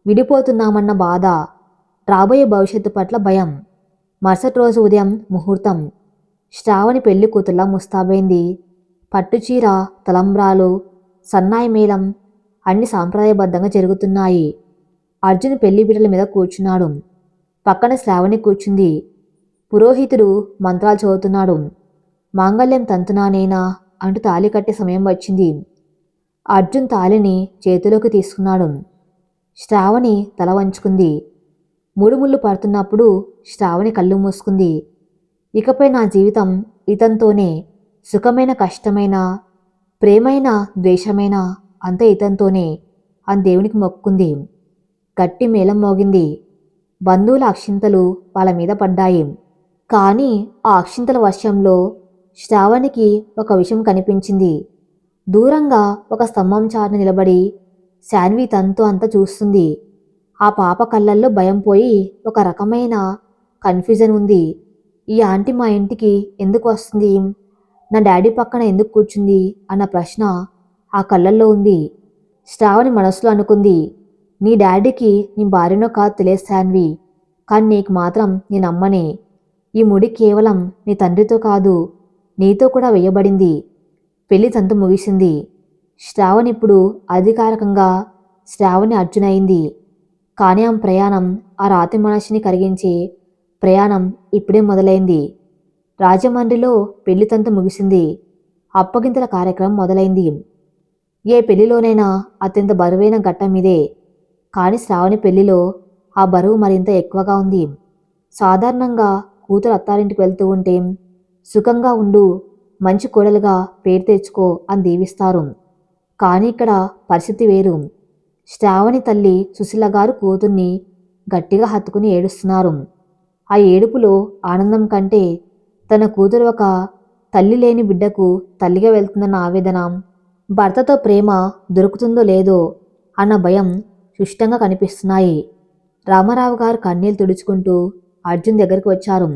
విడిపోతున్నామన్న బాధ, రాబోయే భవిష్యత్తు పట్ల భయం. మరుసటి రోజు ఉదయం ముహూర్తం. శ్రావణి పెళ్లి కూతుర్లా ముస్తాబైంది. పట్టుచీర, తలంబ్రాలు, సన్నాయి మేళం అన్ని సాంప్రదాయబద్ధంగా జరుగుతున్నాయి. అర్జున్ పెళ్లి పీటల మీద కూర్చున్నాడు. పక్కన శ్రావణి కూర్చుంది. పురోహితుడు మంత్రాలు చదువుతున్నాడు. మాంగళ్యం తంతునానేనా అంటూ తాళి కట్టే సమయం వచ్చింది. అర్జున్ తాళిని చేతిలోకి తీసుకున్నాడు. శ్రావణి తల వంచుకుంది. ముడుముళ్ళు పడుతున్నప్పుడు శ్రావణి కళ్ళు మూసుకుంది. ఇకపై నా జీవితం ఇతంతోనే. సుఖమైన, కష్టమైన, ప్రేమైన, ద్వేషమైన అంతా ఇతంతోనే అని దేవునికి మొక్కుంది. గట్టి మేళం మోగింది. బంధువుల అక్షింతలు వాళ్ళ మీద పడ్డాయి. కానీ ఆ అక్షింతల వర్షంలో శ్రావణికి ఒక విషయం కనిపించింది. దూరంగా ఒక స్తంభం చాటున నిలబడి శాన్వి తనతో అంతా చూస్తుంది. ఆ పాప కళ్ళల్లో భయం పోయి ఒక రకమైన కన్ఫ్యూజన్ ఉంది. ఈ ఆంటీ మా ఇంటికి ఎందుకు వస్తుంది? నా డాడీ పక్కన ఎందుకు కూర్చుంది అన్న ప్రశ్న ఆ కళ్ళల్లో ఉంది. శ్రావణి మనసులో అనుకుంది, నీ డాడీకి నీ భార్యనో కాదు తెలియదు శాన్వి, కానీ నీకు మాత్రం నేను అమ్మనే. ఈ ముడి కేవలం నీ తండ్రితో కాదు, నీతో కూడా వేయబడింది. పెళ్లి తంతు ముగిసింది. శ్రావణి ఇప్పుడు అధికారికంగా శ్రావణి అర్జున్ అయింది. కానీ ఆమె ప్రయాణం, ఆ రాతి మనసుని కరిగించే ప్రయాణం ఇప్పుడే మొదలైంది. రాజమండ్రిలో పెళ్లి తంతు ముగిసింది. అప్పగింతల కార్యక్రమం మొదలైంది. ఏ పెళ్లిలోనైనా అత్యంత బరువైన ఘట్టం ఇదే. కానీ శ్రావణి పెళ్లిలో ఆ బరువు మరింత ఎక్కువగా ఉంది. సాధారణంగా కూతురు అత్తారింటికి వెళ్తూ ఉంటే సుఖంగా ఉండు, మంచి కోడలుగా పేరు తెచ్చుకో అని దీవిస్తారు. కానీ ఇక్కడ పరిస్థితి వేరు. శ్రావణి తల్లి సుశీల గారు కూతుర్ని గట్టిగా హత్తుకుని ఏడుస్తున్నారు. ఆ ఏడుపులో ఆనందం కంటే తన కూతురు ఒక తల్లి లేని బిడ్డకు తల్లిగా వెళ్తుందన్న ఆవేదన, భర్తతో ప్రేమ దొరుకుతుందో లేదో అన్న భయం సుష్టంగా కనిపిస్తున్నాయి. రామారావు గారు కన్నీళ్లు తుడుచుకుంటూ అర్జున్ దగ్గరికి వచ్చారు.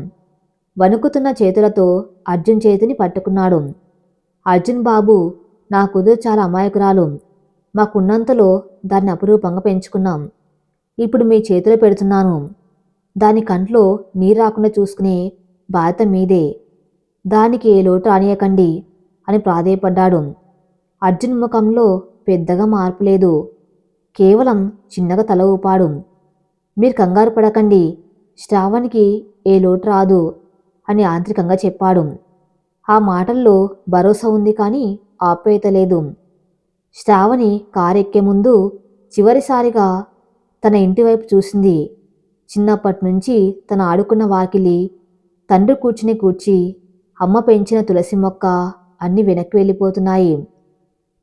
వణుకుతున్న చేతులతో అర్జున్ చేతిని పట్టుకున్నాడు. అర్జున్ బాబు, నా కూతురు చాలా అమాయకురాలు. మాకున్నంతలో దాన్ని అపురూపంగా పెంచుకున్నాం. ఇప్పుడు మీ చేతిలో పెడుతున్నాను. దాని కంట్లో నీరు రాకుండా చూసుకునే బాధ్యత మీదే. దానికి ఏ లోటు రానియకండి అని ప్రాధేయపడ్డాడు. అర్జున్ ముఖంలో పెద్దగా మార్పు లేదు. కేవలం చిన్నగా తల ఊపాడు. మీరు కంగారు పడకండి, శ్రావణికి ఏ లోటు రాదు అని ఆంతరికంగా చెప్పాడు. ఆ మాటల్లో భరోసా ఉంది కానీ ఆప్యాయత లేదు. శ్రావణి కారెక్కే ముందు చివరిసారిగా తన ఇంటి వైపు చూసింది. చిన్నప్పటి నుంచి తను ఆడుకున్న వాకిలి, తండ్రి కూర్చుని కూర్చి, అమ్మ పెంచిన తులసి మొక్క అన్నీ వెనక్కి వెళ్ళిపోతున్నాయి.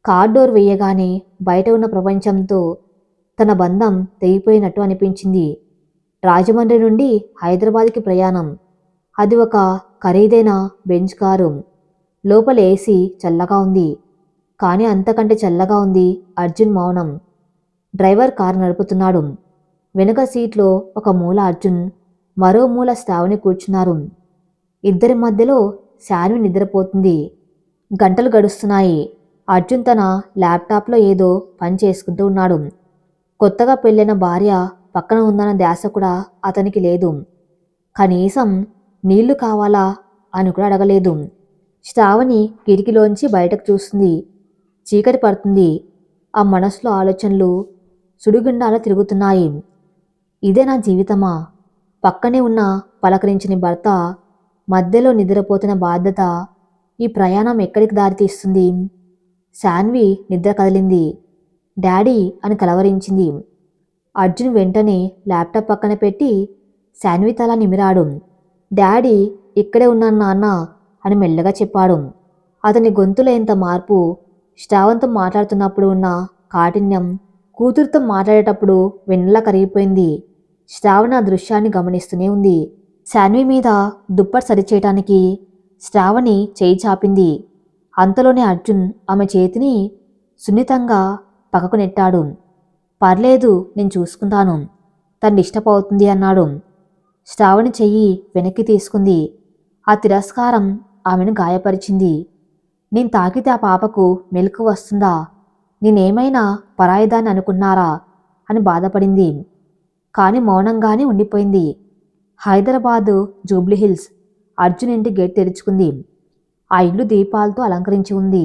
కార్ డోర్ వేయగానే బయట ఉన్న ప్రపంచంతో తన బంధం తెగిపోయినట్టు అనిపించింది. రాజమండ్రి నుండి హైదరాబాద్కి ప్రయాణం. అది ఒక ఖరీదైన బెంచ్ కారు. లోపల ఏసీ చల్లగా ఉంది. కానీ అంతకంటే చల్లగా ఉంది అర్జున్ మౌనం. డ్రైవర్ కారు నడుపుతున్నాడు. వెనుక సీట్లో ఒక మూల అర్జున్, మరో మూల శ్రావణి కూర్చున్నారు. ఇద్దరి మధ్యలో శాన్వి నిద్రపోతుంది. గంటలు గడుస్తున్నాయి. అర్జున్ తన ల్యాప్టాప్లో ఏదో పని చేసుకుంటూ ఉన్నాడు. కొత్తగా పెళ్ళైన భార్య పక్కన ఉందన్న ధ్యాస కూడా అతనికి లేదు. కనీసం నీళ్లు కావాలా అని కూడా అడగలేదు. శ్రావణి కిటికీలోంచి బయటకు చూస్తుంది. చీకటి పడుతుంది. ఆ మనసులో ఆలోచనలు సుడిగుండాలు తిరుగుతున్నాయి. ఇదే నా జీవితమా? పక్కనే ఉన్న పలకరించని భర్త, మధ్యలో నిద్రపోతున్న బాధ్యత. ఈ ప్రయాణం ఎక్కడికి దారితీస్తుంది? శాన్వి నిద్ర కదిలింది. డాడీ అని కలవరించింది. అర్జున్ వెంటనే ల్యాప్టాప్ పక్కన పెట్టి శాన్వి తల నిమిరాడు. డాడీ ఇక్కడే ఉన్నాను నాన్న అని మెల్లగా చెప్పాడు. అతని గొంతులో ఎంత మార్పు! శ్రావణ్తో మాట్లాడుతున్నప్పుడు ఉన్న కాఠిన్యం కూతురుతో మాట్లాడేటప్పుడు వెన్నెలా కరిగిపోయింది. శ్రావణ ఆ దృశ్యాన్ని గమనిస్తూనే ఉంది. శాన్వి మీద దుప్పటి సరిచేయటానికి శ్రావణి చేయి చాపింది. అంతలోనే అర్జున్ ఆమె చేతిని సున్నితంగా పక్కకు నెట్టాడు. పర్లేదు, నేను చూసుకుంటాను, తను డిస్టర్బ్ అవుతుంది అన్నాడు. శ్రావణి చెయ్యి వెనక్కి తీసుకుంది. ఆ తిరస్కారం ఆమెను గాయపరిచింది. నేను తాకితే ఆ పాపకు మెలకు వస్తుందా? నేనేమైనా పరాయిదాన్ని అనుకున్నారా అని బాధపడింది. కానీ మౌనంగానే ఉండిపోయింది. హైదరాబాదు జూబ్లీహిల్స్. అర్జున్ ఇంటి గేట్ తెరుచుకుంది. ఆ ఇల్లు దీపాలతో అలంకరించి ఉంది.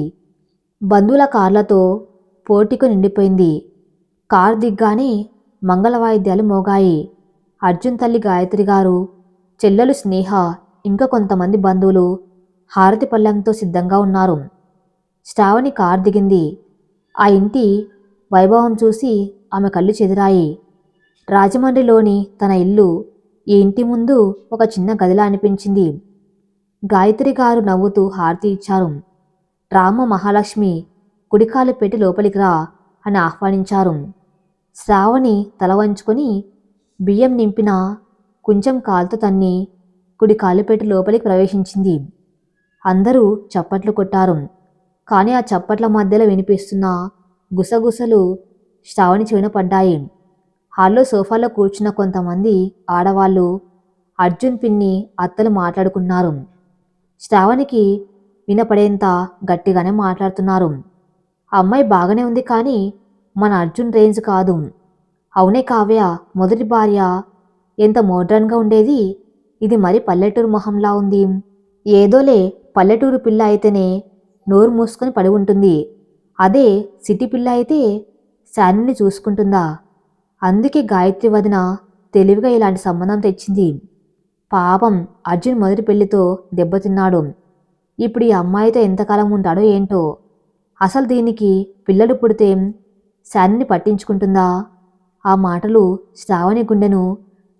బంధువుల కార్లతో పోర్టికో నిండిపోయింది. కారు దిగ్గానే మంగళ వాయిద్యాలు మోగాయి. అర్జున్ తల్లి గాయత్రి గారు, చెల్లెలు స్నేహ, ఇంకా కొంతమంది బంధువులు హారతి పళ్ళెంతో సిద్ధంగా ఉన్నారు. శ్రావణి కారు దిగింది. ఆ ఇంటి వైభవం చూసి ఆమె కళ్ళు చెదిరాయి. రాజమండ్రిలోని తన ఇల్లు ఈ ఇంటి ముందు ఒక చిన్న గదిలా అనిపించింది. గాయత్రి గారు నవ్వుతూ హారతి ఇచ్చారు. రామ మహాలక్ష్మి, కుడికాలు పెట్టి లోపలికి రా అని ఆహ్వానించారు. శ్రావణి తల వంచుకొని బియ్యం నింపిన కొంచెం కాలుతో తన్ని కుడి కాలు పెట్టి లోపలికి ప్రవేశించింది. అందరూ చప్పట్లు కొట్టారు. కానీ ఆ చప్పట్ల మధ్యలో వినిపిస్తున్న గుసగుసలు శ్రావణి చెవిన పడ్డాయి. హాల్లో సోఫాలో కూర్చున్న కొంతమంది ఆడవాళ్ళు, అర్జున్ పిన్ని, అత్తలు మాట్లాడుకున్నారు. శ్రావణికి వినపడేంత గట్టిగానే మాట్లాడుతున్నారు. ఆ అమ్మాయి బాగానే ఉంది, కానీ మన అర్జున్ రేంజ్ కాదు. అవునే కావ్య, మొదటి భార్య ఎంత మోడ్రన్గా ఉండేది, ఇది మరి పల్లెటూరు మొహంలా ఉంది. ఏదోలే, పల్లెటూరు పిల్ల అయితేనే నోరు మూసుకొని పడి ఉంటుంది. అదే సిటీ పిల్ల అయితే శాన్విని చూసుకుంటుందా? అందుకే గాయత్రి వదిన తెలివిగా ఇలాంటి సంబంధం తెచ్చింది. పాపం అర్జున్ మొదటి పెళ్లితో దెబ్బతిన్నాడు. ఇప్పుడు ఈ అమ్మాయితో ఎంతకాలం ఉంటాడో ఏంటో. అసలు దీనికి పిల్లలు పుడితే శాన్విని పట్టించుకుంటుందా? ఆ మాటలు శ్రావణి గుండెను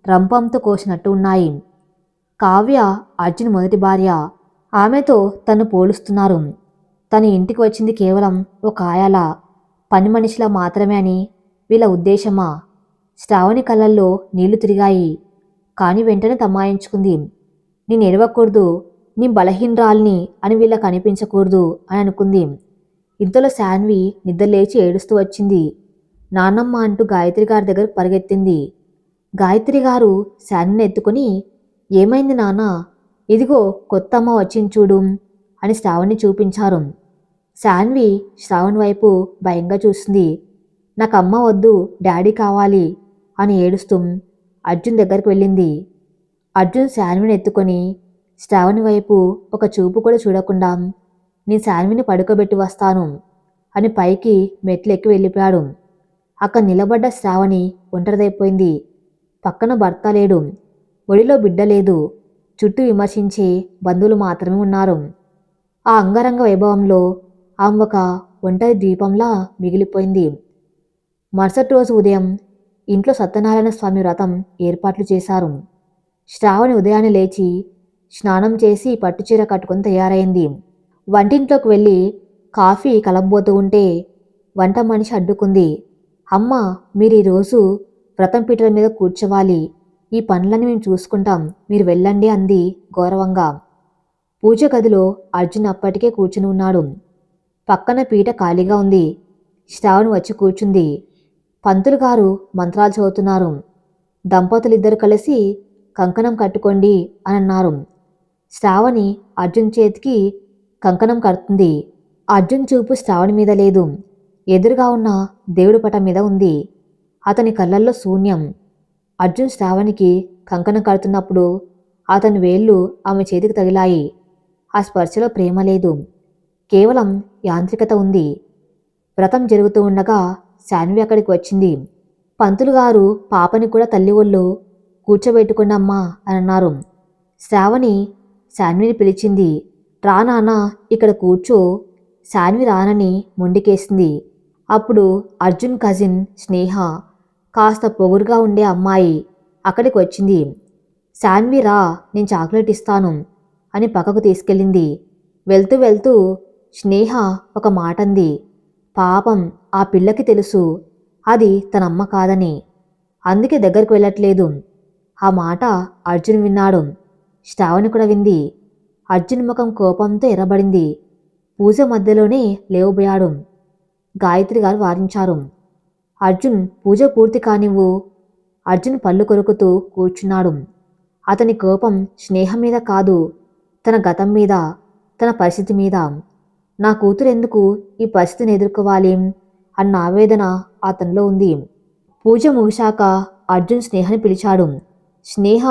రంపంతో కోసినట్టు ఉన్నాయి. కావ్య అర్జున్ మొదటి భార్య. ఆమెతో తను పోలుస్తున్నారు. తన ఇంటికి వచ్చింది కేవలం ఒక ఆయాల, పని మనిషిలా మాత్రమే అని వీళ్ళ ఉద్దేశమా? శ్రావణి కళ్ళల్లో నీళ్లు తిరిగాయి. కానీ వెంటనే తమాయించుకుంది. నేను ఎడవకూడదు, నీ బలహీనరాల్ని అని వీళ్ళకి అనిపించకూడదు అని అనుకుంది. ఇంతలో శాన్వి నిద్రలేచి ఏడుస్తూ వచ్చింది. నాన్నమ్మ అంటూ గాయత్రి గారి దగ్గరకు పరిగెత్తింది. గాయత్రి గారు శాన్విని ఎత్తుకుని, ఏమైంది నాన్న? ఇదిగో కొత్త అమ్మ వచ్చింది చూడు అని శ్రావణ్ని చూపించారు. శాన్వి శ్రావణ్ వైపు భయంగా చూసింది. నాకు అమ్మ వద్దు, డాడీ కావాలి అని ఏడుస్తూ అర్జున్ దగ్గరికి వెళ్ళింది. అర్జున్ శాన్విని ఎత్తుకొని శ్రావణి వైపు ఒక చూపు కూడా చూడకుండా, నేను శాన్విని పడుకోబెట్టి వస్తాను అని పైకి మెట్లు ఎక్కి వెళ్ళిపోయాడు. అక్కడ నిలబడ్డ శ్రావణి ఒంటరిదైపోయింది. పక్కన భర్త లేడు, ఒడిలో బిడ్డ లేదు, చుట్టూ విమర్శించే బంధువులు మాత్రమే ఉన్నారు. ఆ అంగరంగ వైభవంలో ఆమె ఒక ఒంటరి ద్వీపంలా మిగిలిపోయింది. మరుసటి రోజు ఉదయం ఇంట్లో సత్యనారాయణ స్వామి వ్రతం ఏర్పాట్లు చేశారు. శ్రావణి ఉదయాన్నే లేచి స్నానం చేసి పట్టుచీర కట్టుకొని తయారైంది. వంటింట్లోకి వెళ్ళి కాఫీ కలబోతూ ఉంటే వంట మనిషి అడ్డుకుంది. అమ్మ, మీరు ఈరోజు వ్రతం పీటల మీద కూర్చోవాలి, ఈ పనులన్నీ మేము చూసుకుంటాం, మీరు వెళ్ళండి అంది గౌరవంగా. పూజ గదిలో అర్జున్ అప్పటికే కూర్చుని ఉన్నాడు. పక్కన పీట ఖాళీగా ఉంది. శ్రావణి వచ్చి కూర్చుంది. పంతులు గారు మంత్రాలు చదువుతున్నారు. దంపతులిద్దరు కలిసి కంకణం కట్టుకోండి అని అన్నారు. శ్రావణి అర్జున్ చేతికి కంకణం కడుతుంది. అర్జున్ చూపు శ్రావణి మీద లేదు, ఎదురుగా ఉన్న దేవుడి పటం మీద ఉంది. అతని కళ్ళల్లో శూన్యం. అర్జున్ శ్రావణికి కంకణం కడుతున్నప్పుడు అతని వేళ్ళు ఆమె చేతికి తగిలాయి. ఆ స్పర్శలో ప్రేమ లేదు, కేవలం యాంత్రికత ఉంది. వ్రతం జరుగుతూ ఉండగా శాన్వి అక్కడికి వచ్చింది. పంతులు గారు పాపని కూడా తల్లి ఒళ్ళు కూర్చోబెట్టుకున్నమ్మా అని అన్నారు. శ్రావణి శాన్విని పిలిచింది. రా నాన్న, ఇక్కడ కూర్చో. శాన్వి రానని మొండికేసింది. అప్పుడు అర్జున్ కజిన్ స్నేహ, కాస్త పొగురుగా ఉండే అమ్మాయి, అక్కడికి వచ్చింది. శాన్వి రా, నేను చాక్లెట్ ఇస్తాను అని పక్కకు తీసుకెళ్ళింది. వెళ్తూ వెళ్తూ స్నేహ ఒక మాటంది. పాపం ఆ పిల్లకి తెలుసు అది తనమ్మ కాదని, అందుకే దగ్గరికి వెళ్ళట్లేదు. ఆ మాట అర్జున్ విన్నాడు. శ్రావణి కూడా వింది. అర్జున్ ముఖం కోపంతో ఎర్రబడింది. పూజ మధ్యలోనే లేవబోయాడు. గాయత్రి గారు వారించారు. అర్జున్, పూజ పూర్తి కానివ్వు. అర్జున్ పళ్ళు కొరుకుతూ కూర్చున్నాడు. అతని కోపం స్నేహ మీద కాదు, తన గతం మీద, తన పరిస్థితి మీద. నా కూతురు ఎందుకు ఈ పరిస్థితిని ఎదుర్కోవాలి అన్న ఆవేదన అతనిలో ఉంది. పూజ ముగిశాక అర్జున్ స్నేహని పిలిచాడు. స్నేహ,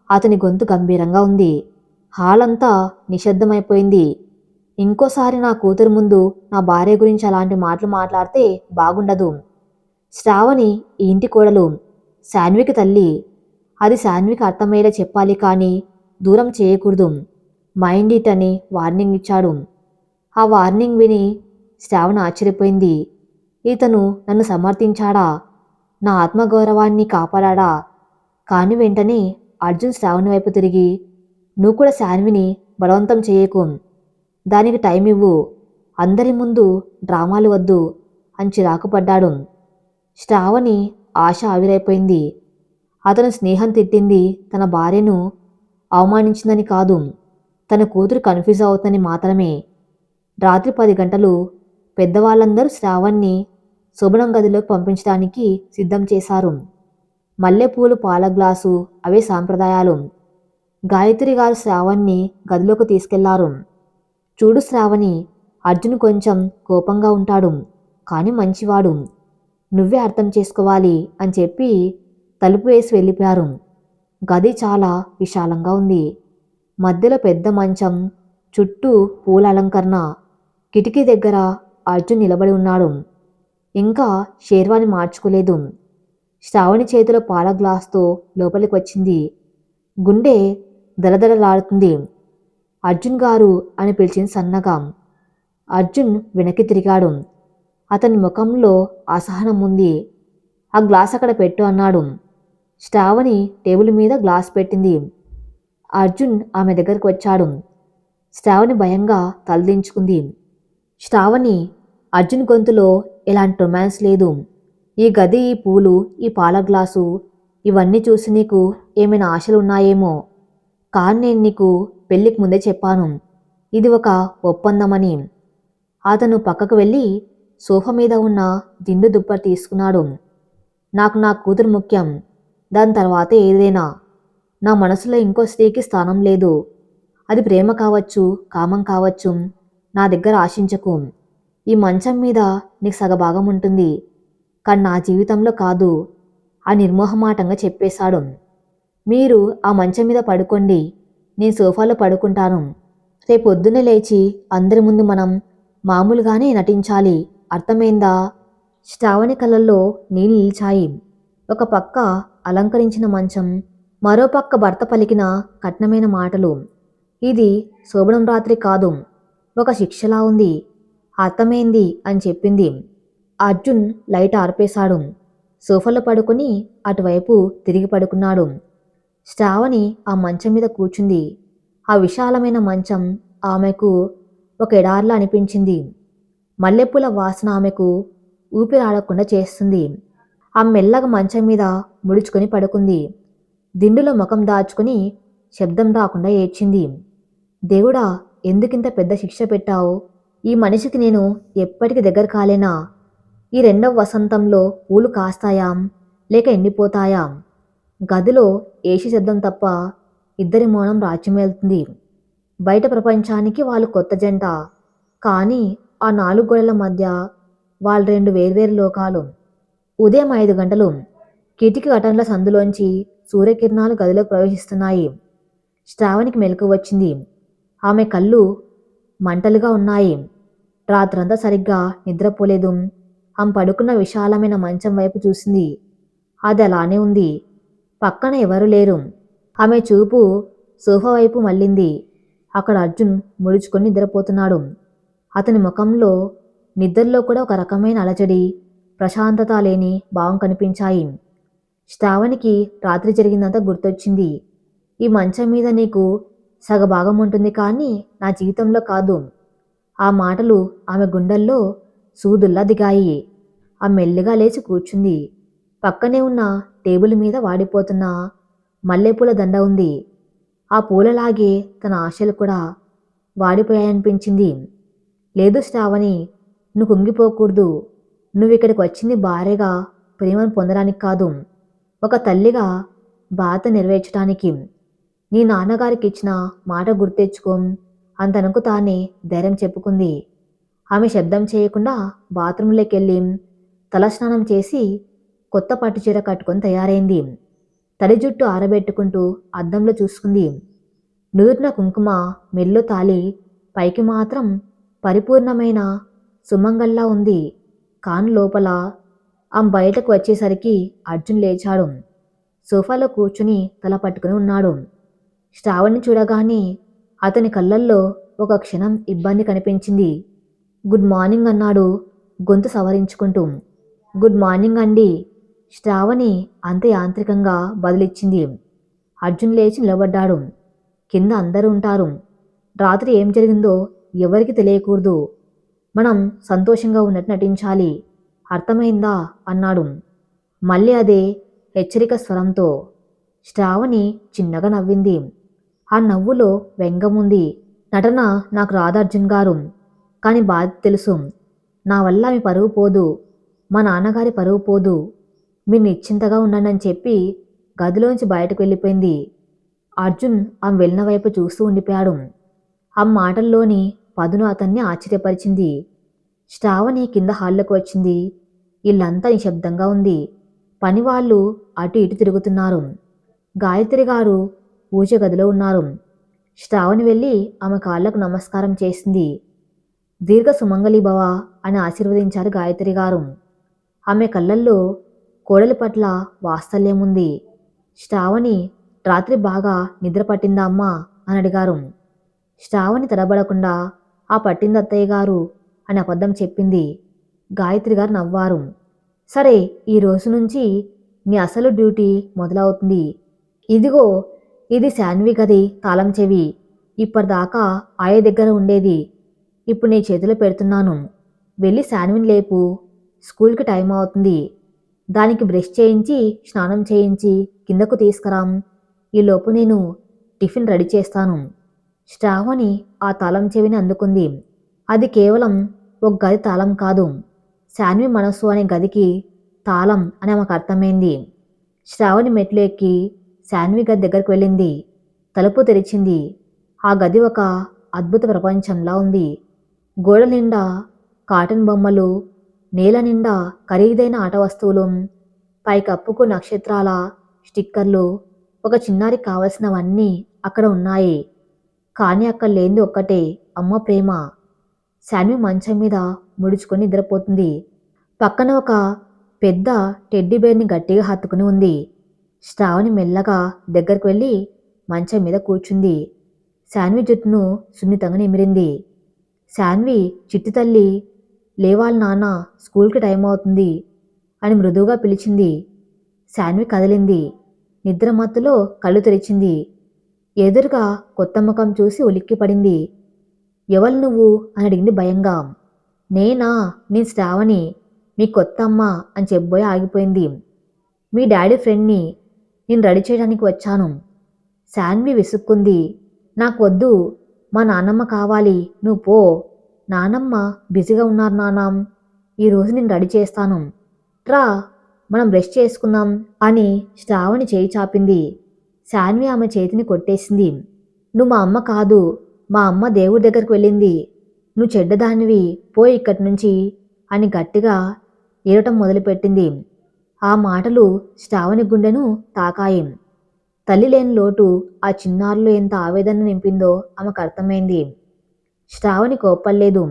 అతని గొంతు గంభీరంగా ఉంది. హాల్ అంతా నిశ్శబ్దమైపోయింది. ఇంకోసారి నా కూతురు ముందు నా భార్య గురించి అలాంటి మాటలు మాట్లాడితే బాగుండదు. శ్రావణి ఈ ఇంటి కోడలు, శాన్వికి తల్లి. అది శాన్వికి అర్థమయ్యేలా చెప్పాలి కానీ దూరం చేయకూడదు. మైండ్ ఇట్ అని వార్నింగ్ ఇచ్చాడు. ఆ వార్నింగ్ విని శ్రావణి ఆశ్చర్యపోయింది. ఇతను నన్ను సమర్థించాడా? నా ఆత్మగౌరవాన్ని కాపాడా? కాని వెంటనే అర్జున్ శ్రావణి వైపు తిరిగి, నువ్వు కూడా శాన్విని బలవంతం చేయకు, దానికి టైం ఇవ్వు, అందరి ముందు డ్రామాలు వద్దు అని చిరాకు పడ్డాడు. శ్రావణి ఆశ ఆవిరైపోయింది. అతను స్నేహం తిట్టింది తన భార్యను అవమానించిందని కాదు, తన కూతురు కన్ఫ్యూజ్ అవుతుందని మాత్రమే. రాత్రి 10 గంటలు పెద్దవాళ్ళందరూ శ్రావణ్ణి శోభనం గదిలోకి పంపించడానికి సిద్ధం చేశారు. మల్లెపూలు, పాల గ్లాసు, అవే సాంప్రదాయాలు. గాయత్రి గారు శ్రావణ్ణి గదిలోకి తీసుకెళ్లారు. చూడు శ్రావణి, అర్జున్ కొంచెం కోపంగా ఉంటాడు, కానీ మంచివాడు, నువ్వే అర్థం చేసుకోవాలి అని చెప్పి తలుపు వేసి వెళ్ళిపోయారు. గది చాలా విశాలంగా ఉంది. మధ్యలో పెద్ద మంచం, చుట్టూ పూల అలంకరణ. కిటికీ దగ్గర అర్జున్ నిలబడి ఉన్నాడు. ఇంకా షేర్వాని మార్చుకోలేదు. శ్రావణి చేతిలో పాల గ్లాస్తో లోపలికి వచ్చింది. గుండె దడదడలాడుతుంది. అర్జున్ గారు అని పిలిచింది సన్నగా. అర్జున్ వెనక్కి తిరిగాడు. అతని ముఖంలో అసహనం ఉంది. ఆ గ్లాస్ అక్కడ పెట్టు అన్నాడు. శ్రావణి టేబుల్ మీద గ్లాస్ పెట్టింది. అర్జున్ ఆమె దగ్గరకు వచ్చాడు. శ్రావణి భయంగా తలదించుకుంది. శ్రావణి, అర్జున్ గొంతులో ఎలాంటి రొమాన్స్ లేదు. ఈ గది, ఈ పూలు, ఈ పాల గ్లాసు, ఇవన్నీ చూసి నీకు ఏమైనా ఆశలు ఉన్నాయేమో, కానీ నేను నీకు పెళ్ళికి ముందే చెప్పాను, ఇది ఒక ఒప్పందమని. అతను పక్కకు వెళ్ళి సోఫా మీద ఉన్న దిండు దుప్పటి తీసుకున్నాడు. నాకు నా కూతురు ముఖ్యం, దాని తర్వాతే ఏదైనా. నా మనసులో ఇంకో స్త్రీకి స్థానం లేదు. అది ప్రేమ కావచ్చు, కామం కావచ్చు, నా దగ్గర ఆశించకు. ఈ మంచం మీద నీకు సగభాగం ఉంటుంది, కానీ నా జీవితంలో కాదు అని నిర్మోహమాటంగా చెప్పేశాడు. మీరు ఆ మంచం మీద పడుకోండి, నేను సోఫాలో పడుకుంటాను. రేపొద్దునే లేచి అందరి ముందు మనం మామూలుగానే నటించాలి, అర్థమైందా? శ్రావణి కళ్ళల్లో నీళ్ళు నిలిచాయి. ఒక పక్క అలంకరించిన మంచం, మరో పక్క భర్త పలికిన కఠినమైన మాటలు. ఇది శోభనం రాత్రి కాదు, ఒక శిక్షలా ఉంది. అర్థమైంది అని చెప్పింది. అర్జున్ లైట్ ఆర్పేశాడు. సోఫాలో పడుకుని అటువైపు తిరిగి పడుకున్నాడు. శ్రావణి ఆ మంచం మీద కూర్చుంది. ఆ విశాలమైన మంచం ఆమెకు ఒక ఎడార్లా అనిపించింది. మల్లెపూల వాసన ఆమెకు ఊపిరాడకుండా చేస్తుంది. ఆ మెల్లగా మంచం మీద ముడుచుకొని పడుకుంది. దిండులో ముఖం దాచుకుని శబ్దం రాకుండా ఏడ్చింది. దేవుడా, ఎందుకింత పెద్ద శిక్ష పెట్టావు? ఈ మనిషికి నేను ఎప్పటికి దగ్గర కాలేనా? ఈ రెండవ వసంతంలో పూలు కాస్తాయా లేక ఎండిపోతాయా? గదిలో ఏసీ శబ్దం తప్ప ఇద్దరి మౌనం రాజ్యమేలుతుంది. బయట ప్రపంచానికి వాళ్ళు కొత్త జంట, కానీ ఆ 4 గోడల మధ్య వాళ్ళు 2 వేర్వేరు లోకాలు. ఉదయం 5 గంటలు. కిటికీ కటన్ల సందులోంచి సూర్యకిరణాలు గదిలోకి ప్రవేశిస్తున్నాయి. శ్రావణికి మెలకువ వచ్చింది. ఆమె కళ్ళు మంటలుగా ఉన్నాయి. రాత్రంతా సరిగ్గా నిద్రపోలేదు. ఆమె పడుకున్న విశాలమైన మంచం వైపు చూసింది. అది అలానే ఉంది. పక్కన ఎవరూ లేరు. ఆమె చూపు సోఫా వైపు మళ్ళింది. అక్కడ అర్జున్ ముడుచుకొని నిద్రపోతున్నాడు. అతని ముఖంలో నిద్రలో కూడా ఒక రకమైన అలజడి, ప్రశాంతత లేని భావం కనిపించాయి. శ్రావణికి రాత్రి జరిగిందంతా గుర్తొచ్చింది. ఈ మంచం మీద నీకు సగభాగం ఉంటుంది, కానీ నా జీవితంలో కాదు. ఆ మాటలు ఆమె గుండెల్లో సూదుల్లా దిగాయి. ఆమె మెల్లిగా లేచి కూర్చుంది. పక్కనే ఉన్న టేబుల్ మీద వాడిపోతున్న మల్లెపూల దండ ఉంది. ఆ పూలలాగే తన ఆశలు కూడా వాడిపోయాయనిపించింది. లేదు శ్రావణి, నువ్వు కుంగిపోకూడదు. నువ్వు ఇక్కడికి వచ్చింది భార్యగా ప్రేమను పొందడానికి కాదు, ఒక తల్లిగా బాధ నెరవేర్చడానికి. నీ నాన్నగారికి ఇచ్చిన మాట గుర్తెచ్చుకో అని తనకు తానే ధైర్యం చెప్పుకుంది. ఆమె శబ్దం చేయకుండా బాత్రూంలోకి వెళ్ళి తలస్నానం చేసి కొత్త పట్టుచీర కట్టుకొని తయారైంది. తడి జుట్టు ఆరబెట్టుకుంటూ అద్దంలో చూసుకుంది. నుదుటిన కుంకుమ, మెల్లో తాలి, పైకి మాత్రం పరిపూర్ణమైన సుమంగల్లా ఉంది. కాను లోపల. ఆమె బయటకు వచ్చేసరికి అర్జున్ లేచాడు. సోఫాలో కూర్చుని తల పట్టుకుని ఉన్నాడు. శ్రావణ్ణి చూడగానే అతని కళ్ళల్లో ఒక క్షణం ఇబ్బంది కనిపించింది. గుడ్ మార్నింగ్ అన్నాడు గొంతు సవరించుకుంటూ. గుడ్ మార్నింగ్ అండి, శ్రావణి అంతే యాంత్రికంగా బదులిచ్చింది. అర్జున్ లేచి నిలబడ్డాడు. కింద అందరూ ఉంటారు. రాత్రి ఏం జరిగిందో ఎవరికి తెలియకూడదు. మనం సంతోషంగా ఉన్నట్టు నటించాలి, అర్థమైందా అన్నాడు మళ్ళీ అదే హెచ్చరిక స్వరంతో. శ్రావణి చిన్నగా నవ్వింది. ఆ నవ్వులో వ్యంగముంది. నటన నాకు రాదు అర్జున్ గారు, కానీ బాధ తెలుసు. నా వల్ల మీ పరువు పోదు, మా నాన్నగారి పరువు పోదు. మీరు నిశ్చింతగా ఉండండి అని చెప్పి గదిలోంచి బయటకు వెళ్ళిపోయింది. అర్జున్ ఆమె వెళ్ళిన వైపు చూస్తూ ఉండిపోయాడు. ఆ మాటల్లోని పదును అతన్ని ఆశ్చర్యపరిచింది. శ్రావణి కింద హాల్లోకి వచ్చింది. ఇల్లంతా నిశ్శబ్దంగా ఉంది. పనివాళ్ళు అటు ఇటు తిరుగుతున్నారు. గాయత్రి గారు పూజ గదిలో ఉన్నారు. శ్రావణి వెళ్ళి ఆమె కాళ్లకు నమస్కారం చేసింది. దీర్ఘ సుమంగళి భవ అని ఆశీర్వదించారు గాయత్రి గారు. ఆమె కళ్ళల్లో కోడలి పట్ల వాత్సల్యం ఉంది. శ్రావణి, రాత్రి బాగా నిద్ర పట్టిందా అమ్మా అని అడిగారు. శ్రావణి తడబడకుండా ఆ పట్టింది అత్తయ్య గారు అని అబద్ధం చెప్పింది. గాయత్రి గారు నవ్వారు. సరే, ఈ రోజు నుంచి నీ అసలు డ్యూటీ మొదలవుతుంది. ఇదిగో, ఇది శాన్వి గది తాళం చెవి. ఇప్పటిదాకా ఆయ దగ్గర ఉండేది. ఇప్పుడు నీ చేతిలో పెడుతున్నాను. వెళ్ళి శాన్విని లేపు. స్కూల్కి టైం అవుతుంది. దానికి బ్రష్ చేయించి స్నానం చేయించి కిందకు తీసుకురాం. ఈలోపు నేను టిఫిన్ రెడీ చేస్తాను. శ్రావణి ఆ తాళం చెవిని అందుకుంది. అది కేవలం ఒక గది తాళం కాదు, శాన్వి మనస్సు అనే గదికి తాళం అని ఆమెకు అర్థమైంది. శ్రావణి మెట్లు ఎక్కి శాన్వి గది దగ్గరికి వెళ్ళింది. తలుపు తెరిచింది. ఆ గది ఒక అద్భుత ప్రపంచంలా ఉంది. గోడ నిండా కాటన్ బొమ్మలు, నేల నిండా ఖరీదైన ఆట వస్తువులు, పైకప్పుకు నక్షత్రాల స్టిక్కర్లు, ఒక చిన్నారికి కావలసినవన్నీ అక్కడ ఉన్నాయి. కానీ అక్కడ లేనిది ఒక్కటే, అమ్మ ప్రేమ. శాన్వి మంచం మీద ముడుచుకొని నిద్రపోతుంది. పక్కన ఒక పెద్ద టెడ్డీ బేర్ని గట్టిగా హత్తుకుని ఉంది. శ్రావణి మెల్లగా దగ్గరికి వెళ్ళి మంచం మీద కూర్చుంది. శాన్వి జుట్టును సున్నితంగా నిమిరింది. శాన్వి, చిట్టి తల్లి, లేవాలి నాన్న, స్కూల్కి టైం అవుతుంది అని మృదువుగా పిలిచింది. శాన్వి కదిలింది. నిద్ర మత్తులో కళ్ళు తెరిచింది. ఎదురుగా కొత్త ముఖం చూసి ఉలిక్కిపడింది. ఎవరు నువ్వు అని అడిగింది భయంగా. నేనా, నేను శ్రావణి, మీ కొత్త అమ్మ అని చెప్పబోయి ఆగిపోయింది. మీ డాడీ ఫ్రెండ్ని, నేను రెడీ చేయడానికి వచ్చాను. శాన్వి విసుక్కుంది. నాకు వద్దు, మా నాన్నమ్మ కావాలి, నువ్వు పో. నానమ్మ బిజీగా ఉన్నారు నాన్న, ఈరోజు నేను రెడీ చేస్తాను. రా, మనం బ్రష్ చేసుకుందాం అని శ్రావణి చేయి చాపింది. శాన్వి ఆమె చేతిని కొట్టేసింది. నువ్వు మా అమ్మ కాదు, మా అమ్మ దేవుడి దగ్గరికి వెళ్ళింది. నువ్వు చెడ్డదానివి, పోయి ఇక్కడి నుంచి అని గట్టిగా ఏడటం మొదలుపెట్టింది. ఆ మాటలు శ్రావణి గుండెను తాకాయి. తల్లి లేని లోటు ఆ చిన్నారులో ఎంత ఆవేదన నింపిందో ఆమెకు అర్థమైంది. శ్రావణి కోప్పలేదు.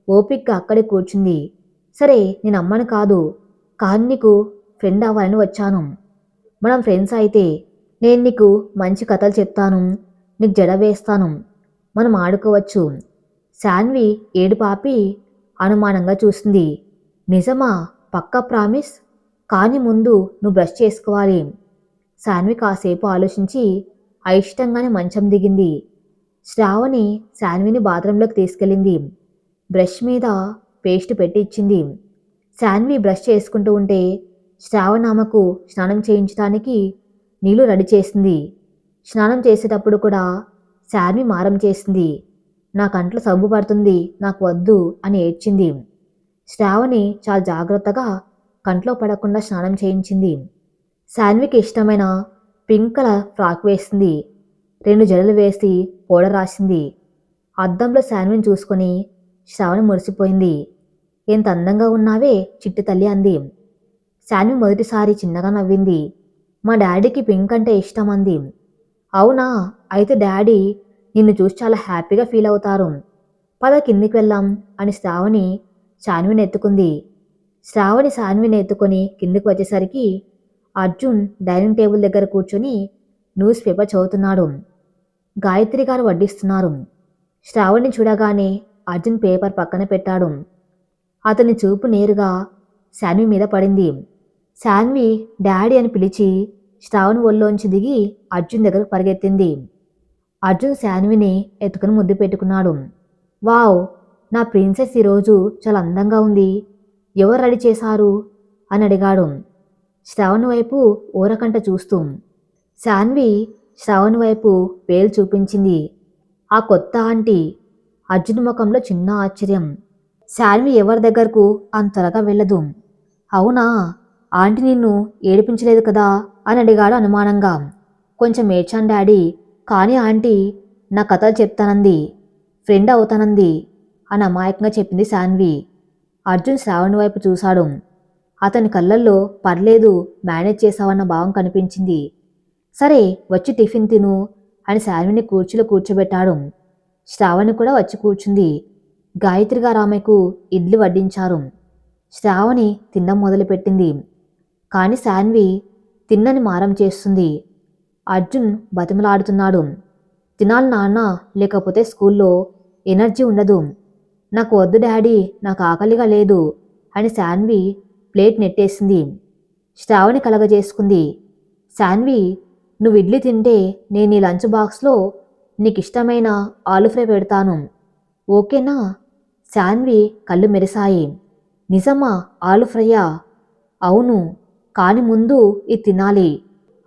ఓపిగ్గా అక్కడే కూర్చుంది. సరే, నేను అమ్మను కాదు, కానీ నీకు ఫ్రెండ్ అవ్వాలని వచ్చాను. మనం ఫ్రెండ్స్ అయితే నేను నీకు మంచి కథలు చెప్తాను, నీకు జడ వేస్తాను, మనం ఆడుకోవచ్చు. శాన్వి ఏడుపాపి అనుమానంగా చూసింది. నిజమా? పక్కా ప్రామిస్? కానీ ముందు నువ్వు బ్రష్ చేసుకోవాలి. శాన్వి కాసేపు ఆలోచించి అయిష్టంగానే మంచం దిగింది. శ్రావణి శాన్విని బాత్రూంలోకి తీసుకెళ్ళింది. బ్రష్ మీద పేస్ట్ పెట్టి ఇచ్చింది. శాన్వి బ్రష్ చేసుకుంటూ ఉంటే శ్రావణ్ ఆమెకు స్నానం చేయించడానికి నీళ్లు రెడీ చేసింది. స్నానం చేసేటప్పుడు కూడా శాన్వి మారం చేసింది. నా కంట్లో సబ్బు పడుతుంది, నాకు వద్దు అని ఏడ్చింది. శ్రావణి చాలా జాగ్రత్తగా కంట్లో పడకుండా స్నానం చేయించింది. శాన్వికి ఇష్టమైన పింక్ కలర్ ఫ్రాక్ వేసింది. 2 జడలు వేసి పౌడర్ రాసింది. అద్దంలో శాన్విని చూసుకొని శ్రావణి మురిసిపోయింది. ఎంత అందంగా ఉన్నావే చిట్టి తల్లి అంది. శాన్వి మొదటిసారి చిన్నగా నవ్వింది. మా డాడీకి పింక్ అంటే ఇష్టం అంది. అవునా, అయితే డాడీ నిన్ను చూసి చాలా హ్యాపీగా ఫీల్ అవుతారు. పద కిందికి వెళ్దాం అని శ్రావణి శాన్విని ఎత్తుకుంది. శ్రావణి శాన్విని ఎత్తుకొని కిందికి వచ్చేసరికి అర్జున్ డైనింగ్ టేబుల్ దగ్గర కూర్చొని న్యూస్ పేపర్ చదువుతున్నాడు. గాయత్రి గారు వడ్డిస్తున్నారు. శ్రావణిని చూడగానే అర్జున్ పేపర్ పక్కన పెట్టాడు. అతని చూపు నేరుగా శాన్వి మీద పడింది. శాన్వి డాడీ అని పిలిచి శ్రావణి ఒళ్ళోంచి దిగి అర్జున్ దగ్గరకు పరిగెత్తింది. అర్జున్ శాన్విని ఎత్తుకుని ముద్దు పెట్టుకున్నాడు. వావ్, నా ప్రిన్సెస్ ఈరోజు చాలా అందంగా ఉంది, ఎవరు రెడీ చేశారు అని అడిగాడు శ్రావణి వైపు ఊరకంట చూస్తూ. శాన్వి శ్రావణి వైపు వేలు చూపించింది. ఆ కొత్త ఆంటీ. అర్జున్ ముఖంలో చిన్న ఆశ్చర్యం. శాన్వి ఎవరి దగ్గరకు అంత త్వరగా వెళ్ళదు. అవునా, ఆంటీ నిన్ను ఏడిపించలేదు కదా అని అడిగాడు అనుమానంగా. కొంచెం ఏడ్చాను డాడీ, కానీ ఆంటీ నా కథలు చెప్తానంది, ఫ్రెండ్ అవుతానంది అని అమాయకంగా చెప్పింది శాన్వి. అర్జున్ శ్రావణి వైపు చూశాడు. అతని కళ్ళల్లో పర్లేదు, మేనేజ్ చేశావన్న భావం కనిపించింది. సరే, వచ్చి టిఫిన్ తిను అని శాన్విని కుర్చీలో కూర్చోబెట్టాడు. శ్రావణి కూడా వచ్చి కూర్చుంది. గాయత్రి గారు ఆమెకు ఇడ్లీ వడ్డించారు. శ్రావణి తినడం మొదలుపెట్టింది. కానీ శాన్వి తిన్నని మారం చేస్తుంది. అర్జున్ బతిమలాడుతున్నాడు. తినాలి నాన్న, లేకపోతే స్కూల్లో ఎనర్జీ ఉండదు. నాకు వద్దు డాడీ, నాకు ఆకలిగా లేదు అని శాన్వి ప్లేట్ నెట్టేసింది. శ్రావణి కలగజేసుకుంది. శాన్వి, నువ్వు ఇడ్లీ తింటే నేను నీ లంచ్ బాక్స్లో నీకు ఇష్టమైన ఆలు ఫ్రై పెడతాను, ఓకేనా? శాన్వి కళ్ళు మెరిశాయి. నిజమా? ఆలు ఫ్రైయా? అవును, కాని ముందు ఇది తినాలి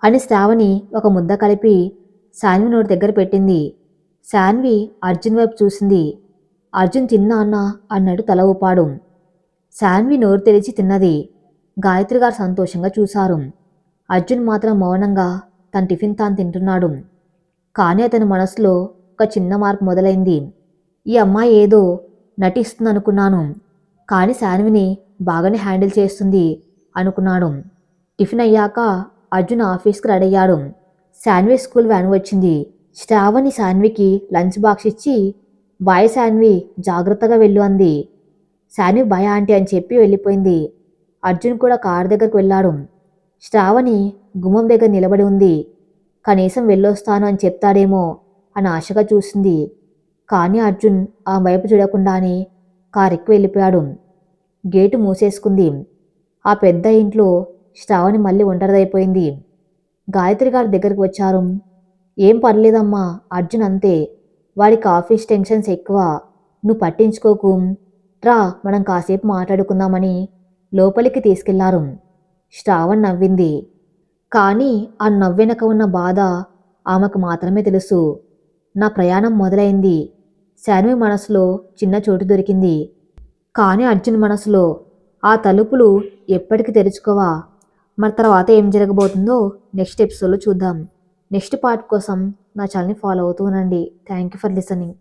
అని శ్రావణి ఒక ముద్ద కలిపి శాన్వి నోటి దగ్గర పెట్టింది. శాన్వి అర్జున్ వైపు చూసింది. అర్జున్ తిన్నా అన్నా అన్నాడు తల ఊపాడు. శాన్వి నోరు తెరిచి తిన్నది. గాయత్రి గారు సంతోషంగా చూశారు. అర్జున్ మాత్రం మౌనంగా తన టిఫిన్ తాను తింటున్నాడు. కానీ అతని మనసులో ఒక చిన్న మార్పు మొదలైంది. ఈ అమ్మాయి ఏదో నటిస్తుందనుకున్నాను, కానీ శాన్విని బాగానే హ్యాండిల్ చేస్తుంది అనుకున్నాడు. టిఫిన్ అయ్యాక అర్జున్ ఆఫీస్కి రెడీ అయ్యాడు. శాన్వి స్కూల్ వ్యాన్ వచ్చింది. శ్రావణి శాన్వికి లంచ్ బాక్స్ ఇచ్చి, బాయ్ శాన్వి, జాగ్రత్తగా వెళ్ళు అంది. శాన్వి బాయ్ ఆంటీ అని చెప్పి వెళ్ళిపోయింది. అర్జున్ కూడా కారు దగ్గరకు వెళ్ళాడు. శ్రావణి గుమ్మం దగ్గర నిలబడి ఉంది. కనీసం వెళ్ళొస్తాను అని చెప్తాడేమో అని ఆశగా చూసింది. కానీ అర్జున్ ఆ వైపు చూడకుండానే కారెక్కి వెళ్ళిపోయాడు. గేటు మూసేసుకుంది. ఆ పెద్ద ఇంట్లో శ్రావణి మళ్ళీ ఒంటరిదైపోయింది. గాయత్రి గారి దగ్గరికి వచ్చారు. ఏం పర్లేదమ్మా, అర్జున్ అంతే, వాడికి ఆఫీస్ టెన్షన్స్ ఎక్కువ, నువ్వు పట్టించుకోకు, రా మనం కాసేపు మాట్లాడుకుందామని లోపలికి తీసుకెళ్లారు. శ్రావణ్ నవ్వింది. కానీ ఆ నవ్వెనక ఉన్న బాధ ఆమెకు మాత్రమే తెలుసు. నా ప్రయాణం మొదలైంది, శాన్వి మనసులో చిన్న చోటు దొరికింది. కానీ అర్జున్ మనసులో ఆ తలుపులు ఎప్పటికి తెరుచుకోవా? మరి తర్వాత ఏం జరగబోతుందో నెక్స్ట్ ఎపిసోడ్లో చూద్దాం. నెక్స్ట్ పార్ట్ కోసం నా ఛానల్ని ఫాలో అవుతూ ఉండండి. Thank you for listening.